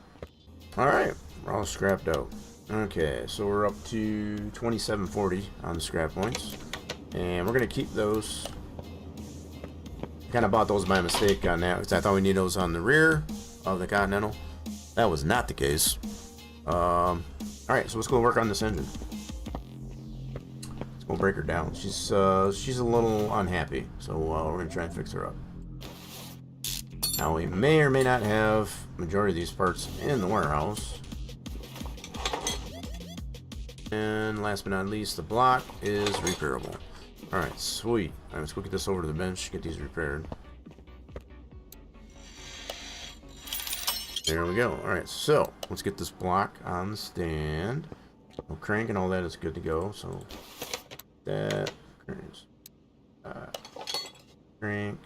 All right, we're all scrapped out. Okay, so we're up to 2740 on the scrap points, and we're gonna keep those. Kind of bought those by mistake on that because I thought we need those on the rear of the Continental. That was not the case. All right, so let's go work on this engine. Let's go break her down. She's a little unhappy, so we're gonna try and fix her up. Now we may or may not have majority of these parts in the warehouse. And last but not least, the block is repairable. Alright, sweet. Alright, let's go get this over to the bench, get these repaired. There we go. Alright, so let's get this block on the stand. No crank and all that is good to go. So that crank.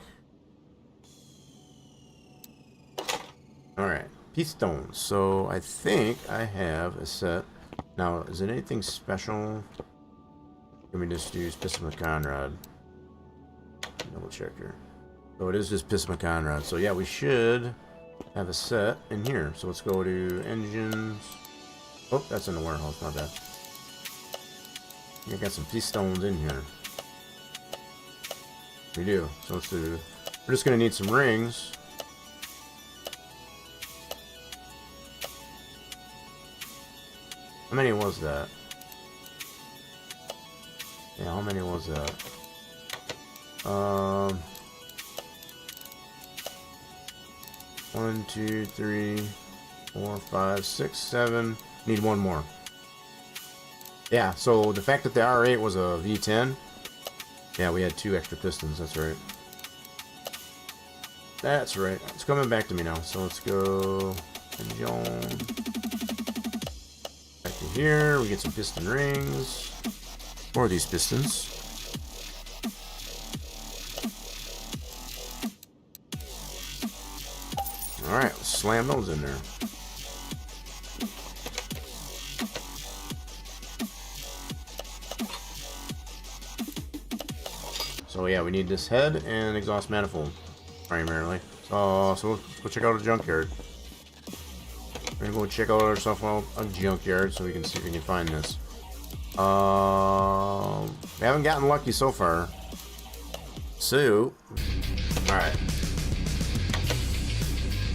Alright, pistons. So I think I have a set. Now, is it anything special? Let me just use piston Conrad. Double check here. So it is just piston Conrad. So yeah, we should have a set in here. So let's go to engines. Oh, that's in the warehouse. Not bad. I got some pistons in here. We do. So let's do. We're just gonna need some rings. How many was that? Yeah, how many was that? 1, 2, 3, 4, 5, 6, 7. Need one more. Yeah, so the fact that the R8 was a V10, yeah, we had 2 extra pistons. That's right. That's right. It's coming back to me now. So let's go. Back to here. We get some piston rings. More of these pistons. Alright, let's slam those in there. So yeah, we need this head and exhaust manifold, primarily. So let's go check out a junkyard. We're gonna go check out ourselves out a junkyard so we can see if we can find this. We haven't gotten lucky so far. So, alright.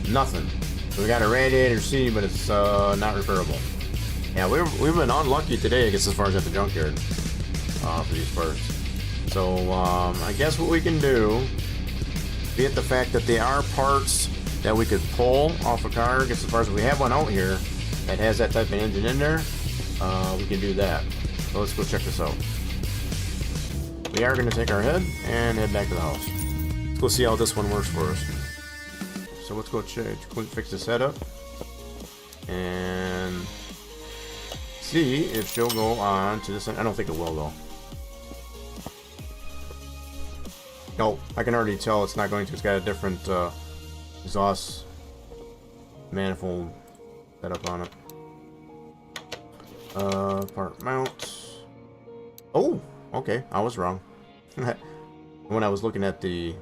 Nothing. So we got a radiator C, but it's not repairable. Yeah, we've been unlucky today, I guess, as far as at the junkyard for these parts. So I guess what we can do, be it the fact that they are parts that we could pull off a car, I guess as far as we have one out here that has that type of engine in there, we can do that. So let's go check this out. We are going to take our head and head back to the house. Let's go see how this one works for us. So let's go fix this head up and see if she'll go on to this. I don't think it will though. No, I can already tell it's not going to. It's got a different exhaust manifold setup on it. Part mount. Oh, okay. I was wrong. When I was looking at the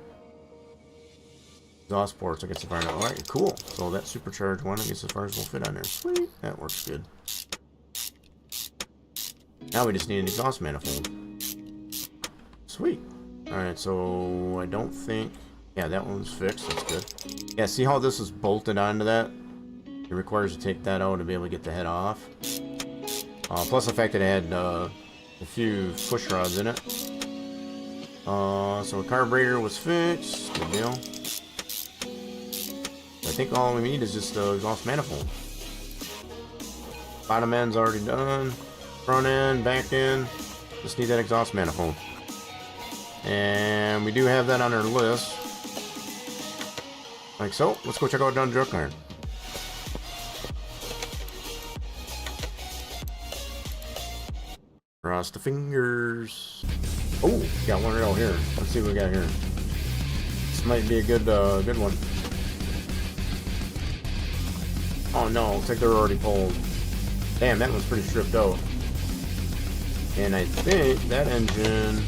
exhaust ports, I guess if I know. Alright, cool. So that supercharged one, I guess as far as will fit on there. Sweet. That works good. Now we just need an exhaust manifold. Sweet. Alright, so I don't think... Yeah, that one's fixed. That's good. Yeah, see how this is bolted onto that? It requires you to take that out to be able to get the head off. Plus the fact that it had a few push rods in it. So the carburetor was fixed. Good deal. I think all we need is just the exhaust manifold. Bottom end's already done. Front end, back end. Just need that exhaust manifold. And we do have that on our list. Like so. Let's go check out down junkyard. Cross the fingers. Oh, got one right here. Let's see what we got here. This might be a good one. Oh no, looks like they're already pulled. Damn, that one's pretty stripped out. And I think that engine,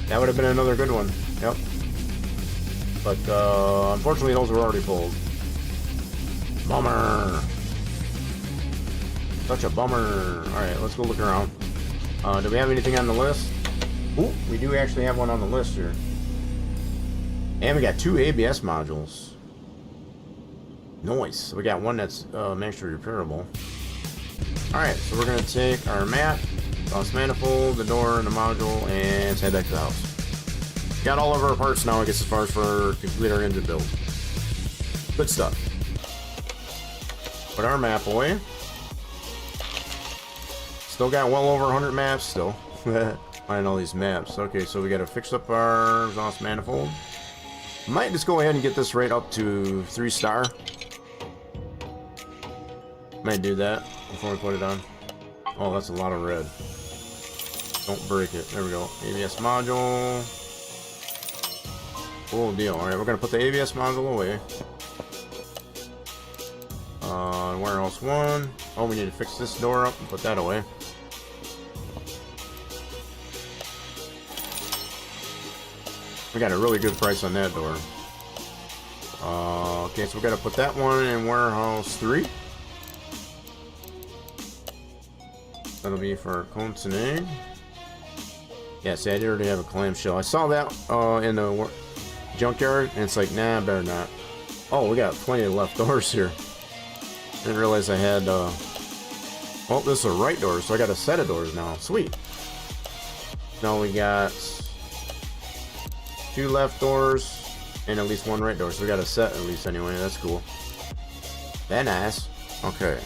that would have been another good one. Yep. But unfortunately, those were already pulled. Bummer. Such a bummer. Alright, let's go look around. Do we have anything on the list? Ooh, we do actually have one on the list here. And we got 2 ABS modules. Nice. We got one that's actually repairable. Alright, so we're going to take our mat, exhaust manifold, the door, and the module, and let's head back to the house. Got all of our parts now, I guess, as far as for complete our engine build. Good stuff. Put our map away. Still got well over 100 maps still. Find all these maps. Okay, so we got to fix up our exhaust manifold. Might just go ahead and get this right up to 3-star. Might do that before we put it on. Oh, that's a lot of red. Don't break it. There we go. ABS module. Cool deal. Alright, we're going to put the ABS module away. Warehouse 1. Oh, we need to fix this door up and put that away. We got a really good price on that door. Okay, so we got to put that one in warehouse 3. That'll be for Continent. Yeah, see, I already have a clamshell. I saw that in the junkyard, and it's like, nah, better not. Oh, we got plenty of left doors here. Didn't realize I had. Well, this is a right door, so I got a set of doors now. Sweet. Now we got 2 left doors and at least 1 right door, so we got a set at least anyway. That's cool. That nice. Okay.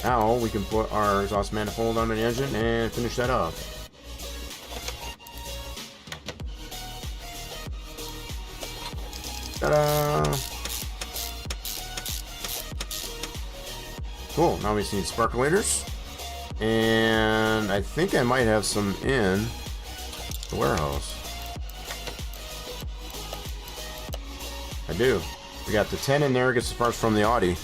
Now we can put our exhaust manifold on the engine and finish that off. Ta-da! Cool. Now we just need sparkulators, and I think I might have some in the warehouse. I do. We got the 10 in there. Gets the parts from the Audi.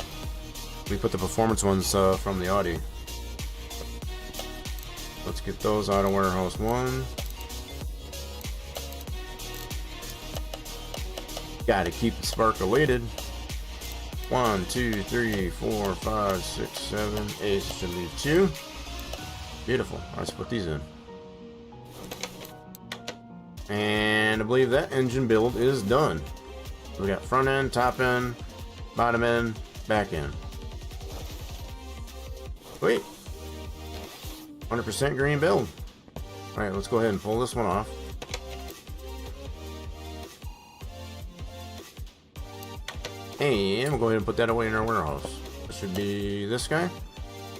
We put the performance ones from the Audi. Let's get those out of warehouse 1. Gotta keep the sparkulated. 1, 2, 3, 4, 5, 6, 7, 8. Should leave 2. Beautiful. Let's put these in. And I believe that engine build is done. We got front end, top end, bottom end, back end. Sweet. 100% green build. Alright, let's go ahead and pull this one off. And we'll go ahead and put that away in our warehouse. This should be this guy.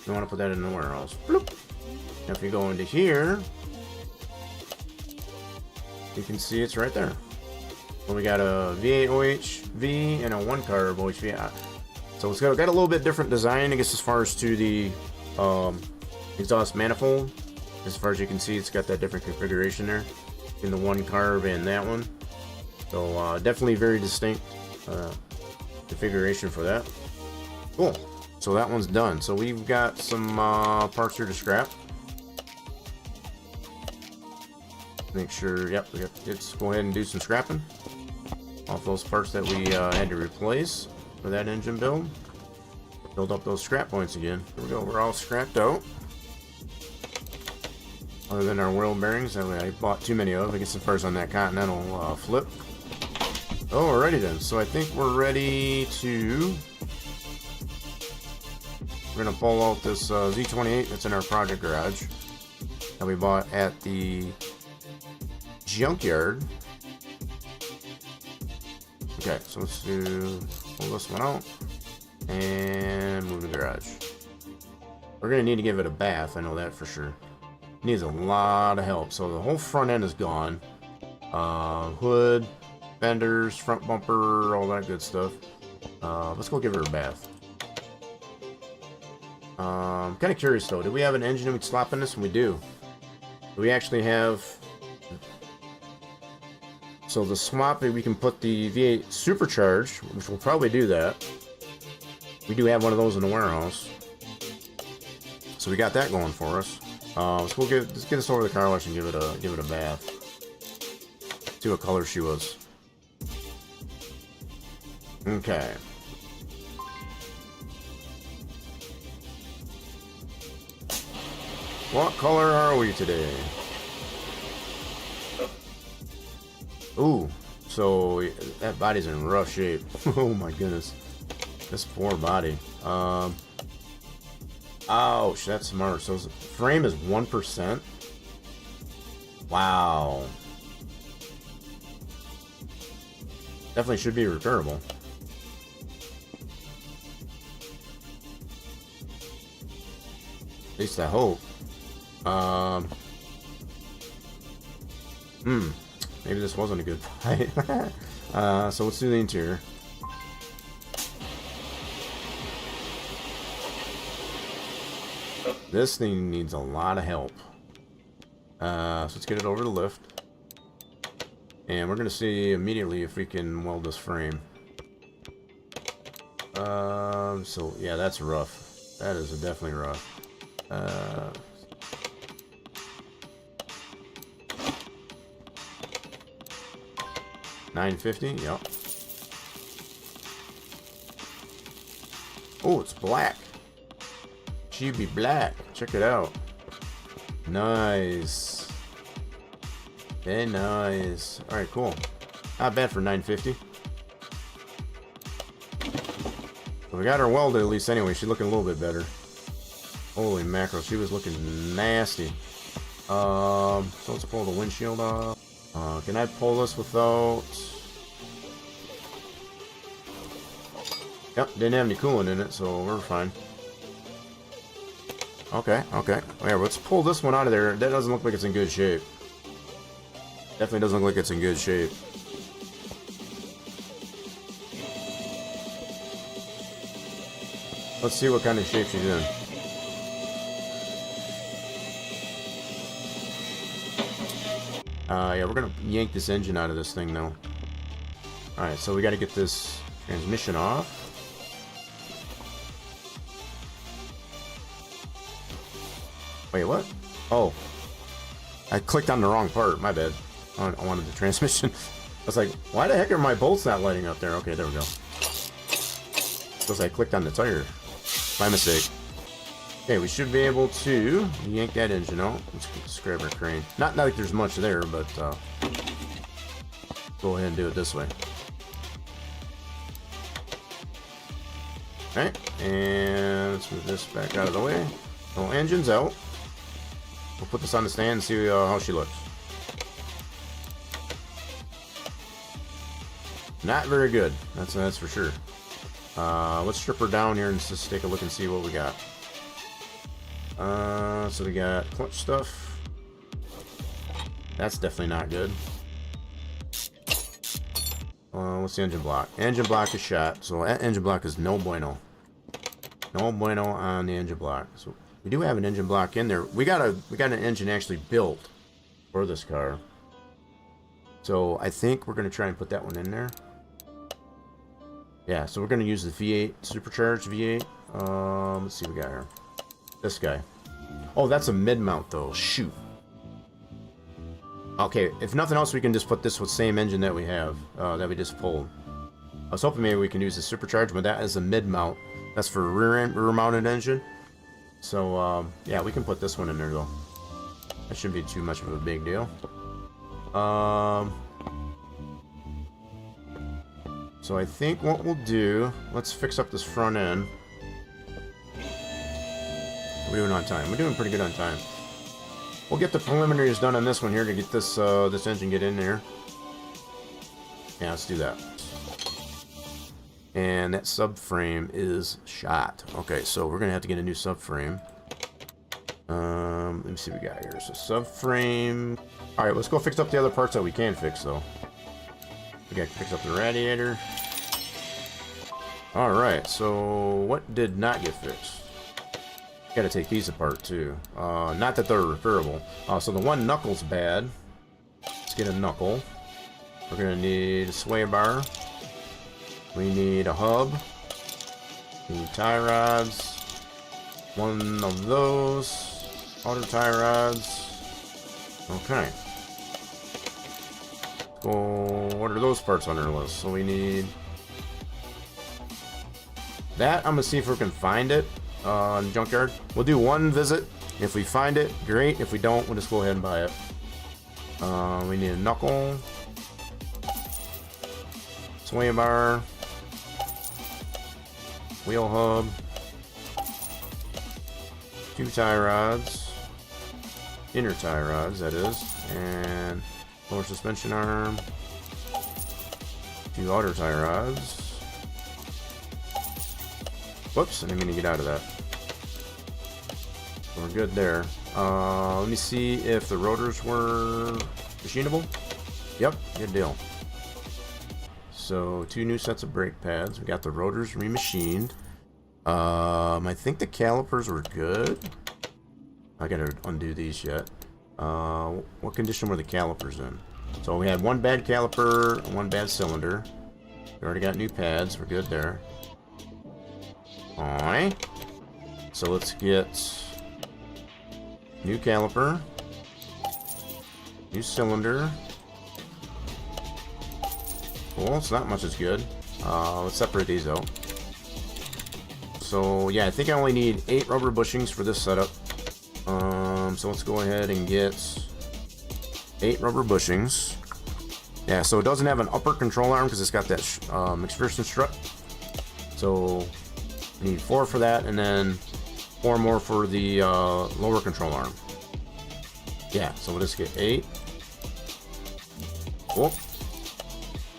You want to put that in the warehouse. Bloop. If you go into here, you can see it's right there. So we got a V8 OHV and a 1-carb OHV. So it's got a little bit different design, I guess, as far as to the exhaust manifold. As far as you can see, it's got that different configuration there in the 1-carb and that one. So definitely very distinct configuration for that. Cool. So that one's done. So we've got some parts here to scrap. Make sure, yep, let's go ahead and do some scrapping off those parts that we had to replace for that engine build. Build up those scrap points again. Here we go, we're all scrapped out. Other than our wheel bearings that I bought too many of. I guess the first on that Continental flip. Alrighty then, so I think we're ready to... We're going to pull out this Z28 that's in our project garage that we bought at the junkyard. Okay, so let's pull this one out. And move to the garage. We're gonna need to give it a bath, I know that for sure. It needs a lot of help. So the whole front end is gone. Hood, fenders, front bumper, all that good stuff. Let's go give her a bath. Kind of curious though, do we have an engine we can slap in this? And we do. Do we actually have... So the swap, we can put the V8 supercharged, which will probably do that. We do have one of those in the warehouse. So we got that going for us. So let's get this over to the car wash and give it a bath. See what color she was. Okay. What color are we today? Ooh, so that body's in rough shape. Oh my goodness. This poor body. Ouch, that's smart. So frame is 1%. Wow. Definitely should be repairable. At least I hope. Maybe this wasn't a good fight. So let's do the interior. This thing needs a lot of help. So let's get it over the lift. And we're going to see immediately if we can weld this frame. So yeah, that's rough. That is definitely rough. 950, yep. Oh, it's black. She be black. Check it out. Nice. Very nice. Alright, cool. Not bad for 950. So we got her welded at least anyway. She's looking a little bit better. Holy mackerel, she was looking nasty. So let's pull the windshield off. Can I pull this without... Yep, didn't have any coolant in it, so we're fine. Okay. Yeah, let's pull this one out of there. That doesn't look like it's in good shape. Definitely doesn't look like it's in good shape. Let's see what kind of shape she's in. Yeah, we're gonna yank this engine out of this thing now. Alright, so we gotta get this transmission off. Wait, what? Oh. I clicked on the wrong part, my bad. I wanted the transmission. I was like, why the heck are my bolts not lighting up there? Okay, there we go. Because I clicked on the tire. My mistake. Okay, we should be able to yank that engine out. Let's grab our crane. Not like there's much there, but go ahead and do it this way. Alright, and let's move this back out of the way. Well, engine's out. We'll put this on the stand and see how she looks. Not very good. That's for sure. Let's strip her down here and just take a look and see what we got. So we got clutch stuff. That's definitely not good. What's the engine block? Engine block is shot, so that engine block is no bueno. No bueno on the engine block. So we do have an engine block in there. We got an engine actually built for this car. So I think we're gonna try and put that one in there. Yeah, so we're gonna use the V8, supercharged V8. Let's see what we got here. This guy. Oh, that's a mid-mount though. Shoot. Okay, if nothing else, we can just put this with the same engine that we have, that we just pulled. I was hoping maybe we can use the supercharged, but that is a mid-mount. That's for rear-mounted engine. So, yeah, we can put this one in there though. That shouldn't be too much of a big deal. So I think what we'll do, let's fix up this front end. We're doing on time. We're doing pretty good on time. We'll get the preliminaries done on this one here to get this this engine get in there. Yeah, let's do that. And that subframe is shot. Okay, so we're gonna have to get a new subframe. Let me see what we got here. So subframe. All right, let's go fix up the other parts that we can fix though. We got to fix up the radiator. All right, so what did not get fixed? Got to take these apart too. Not that they're repairable. So the one knuckle's bad. Let's get a knuckle. We're gonna need a sway bar. We need a hub. We need tie rods. One of those. Outer tie rods. Okay. So what are those parts on our list? So we need that. I'm gonna see if we can find it in junkyard. We'll do one visit. If we find it, great. If we don't, we'll just go ahead and buy it. We need a knuckle, sway bar, wheel hub, 2 tie rods, inner tie rods that is, and lower suspension arm, 2 outer tie rods. Whoops, I didn't mean to get out of that. We're good there. Let me see if the rotors were machinable. Yep, good deal. So 2 new sets of brake pads. We got the rotors remachined. I think the calipers were good. I gotta undo these yet. What condition were the calipers in? So we had 1 bad caliper and 1 bad cylinder. We already got new pads. We're good there. Alright. So let's get new caliper, new cylinder. Well, it's not much as good. Let's separate these out. So yeah, I think I only need 8 rubber bushings for this setup. So let's go ahead and get 8 rubber bushings. Yeah, so it doesn't have an upper control arm because it's got that McPherson strut. So I need 4 for that, and then 4 more for the lower control arm. Yeah, so we'll just get 8. Cool.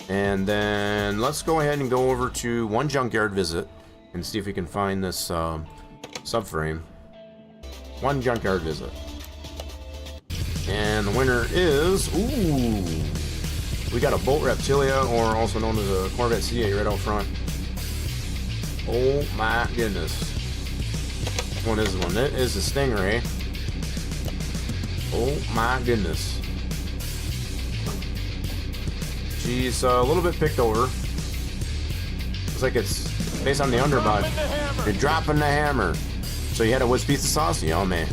And then let's go ahead and go over to one junkyard visit and see if we can find this subframe. One junkyard visit. And the winner is, ooh, we got a Bolt Reptilia, or also known as a Corvette C8 right out front. Oh my goodness. Which one is this one? It is the Stingray. Oh my goodness. She's a little bit picked over. Looks like it's based on the underbody. You're dropping the hammer. So you had a whiz pizza sauce? Oh man.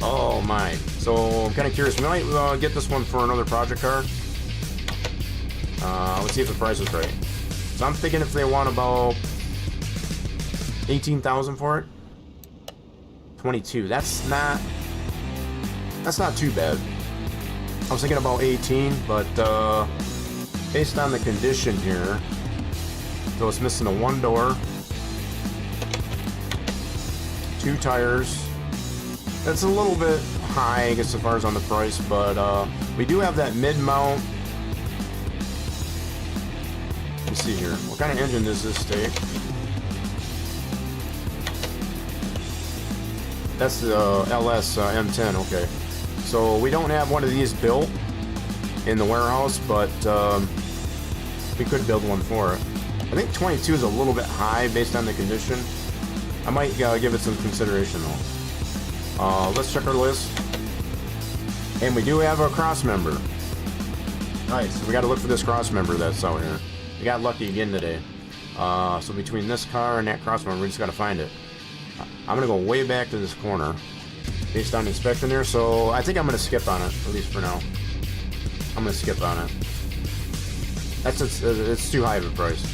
Oh my. So I'm kind of curious. We might get this one for another project car. Let's see if the price is right. So I'm thinking if they want about 18,000 for it. 22. That's not too bad. I was thinking about 18, but based on the condition here, so it's missing a 1 door, 2 tires. That's a little bit high, I guess, as far as on the price, but we do have that mid-mount. Let's see here. What kind of engine does this take? That's the LS M10, okay. So we don't have one of these built in the warehouse, but we could build one for it. I think 22 is a little bit high based on the condition. I might give it some consideration though. Let's check our list. And we do have a cross member. Nice. So we got to look for this cross member that's out here. We got lucky again today. So between this car and that cross member, we just got to find it. I'm going to go way back to this corner based on inspection there. So I think I'm going to skip on it, at least for now. I'm going to skip on it. It's too high of a price.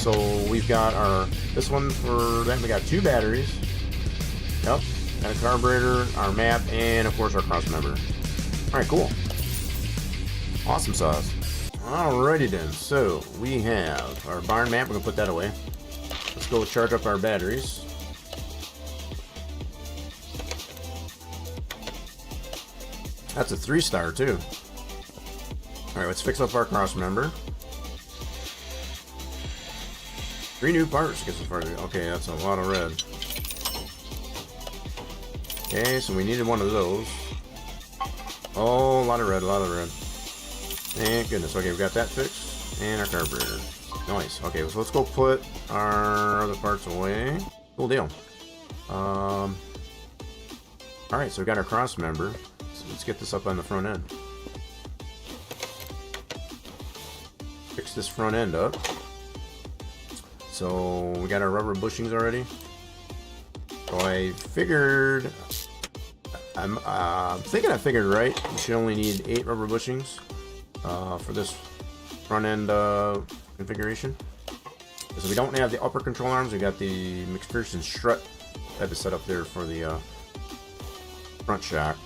So we've got this one for that. We got 2 batteries. Yep. Got a carburetor, our map, and of course our cross member. Alright, cool. Awesome sauce. Alrighty then, so we have our barn map. We're gonna put that away. Let's go charge up our batteries. That's a 3-star too. Alright, let's fix up our cross member. 3 new parts. Okay, that's a lot of red. Okay, so we needed one of those. Oh, a lot of red, a lot of red. Thank goodness. Okay, we got that fixed. And our carburetor. Nice. Okay, so let's go put our other parts away. Cool deal. Alright, so we got our cross member. So let's get this up on the front end. Fix this front end up. So we got our rubber bushings already. So I figured, I'm thinking I figured right. We should only need 8 rubber bushings for this front end configuration. So we don't have the upper control arms. We got the McPherson strut type of setup there for the front shock.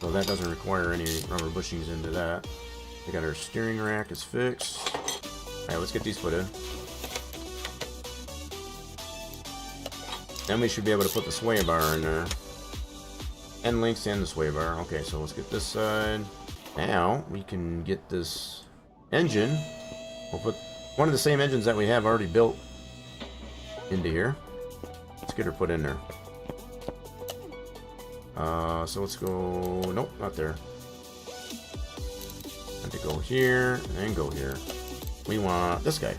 So that doesn't require any rubber bushings into that. We got our steering rack is fixed. Alright, let's get these put in. Then we should be able to put the sway bar in there. End links and the sway bar. Okay, so let's get this side. Now we can get this engine. We'll put one of the same engines that we have already built into here. Let's get her put in there. So let's go. Nope, not there. And to go here and go here. We want this guy.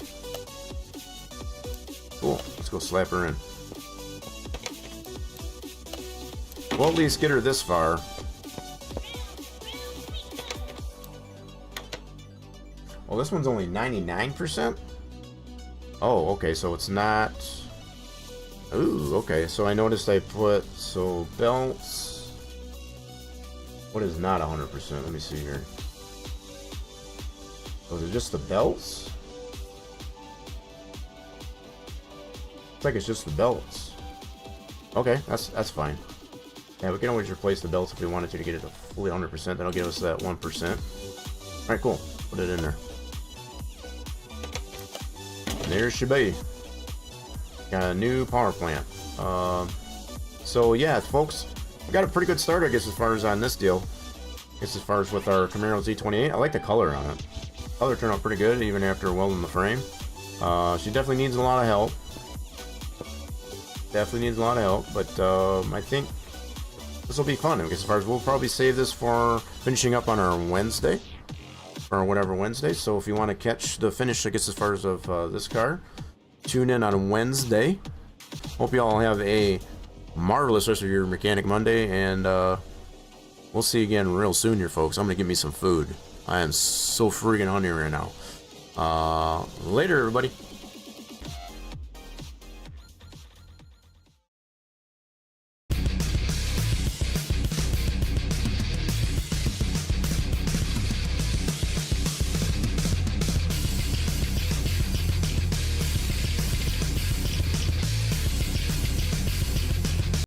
Cool. Let's go slap her in. We'll at least get her this far. Well, this one's only 99%. Oh, okay, so it's not. Ooh, okay. So I noticed I put belts. What is not 100%? Let me see here. Those are just the belts. Looks like it's just the belts. Okay, that's fine. Yeah, we can always replace the belts if we wanted to get it to fully 100%. That'll give us that 1%. Alright, cool. Put it in there. And there she be. Got a new power plant. So yeah, folks, we got a pretty good start, I guess, as far as on this deal. I guess as far as with our Camaro Z28. I like the color on it. Color turned out pretty good, even after welding the frame. She definitely needs a lot of help. Definitely needs a lot of help, but I think this will be fun. As far as we'll probably save this for finishing up on our Wednesday, or whatever Wednesday. So if you want to catch the finish, I guess, as far as of this car, tune in on Wednesday. Hope you all have a marvelous rest of your Mechanic Monday, and we'll see you again real soon here, folks. I'm gonna get me some food. I am so freaking hungry right now. Later, everybody.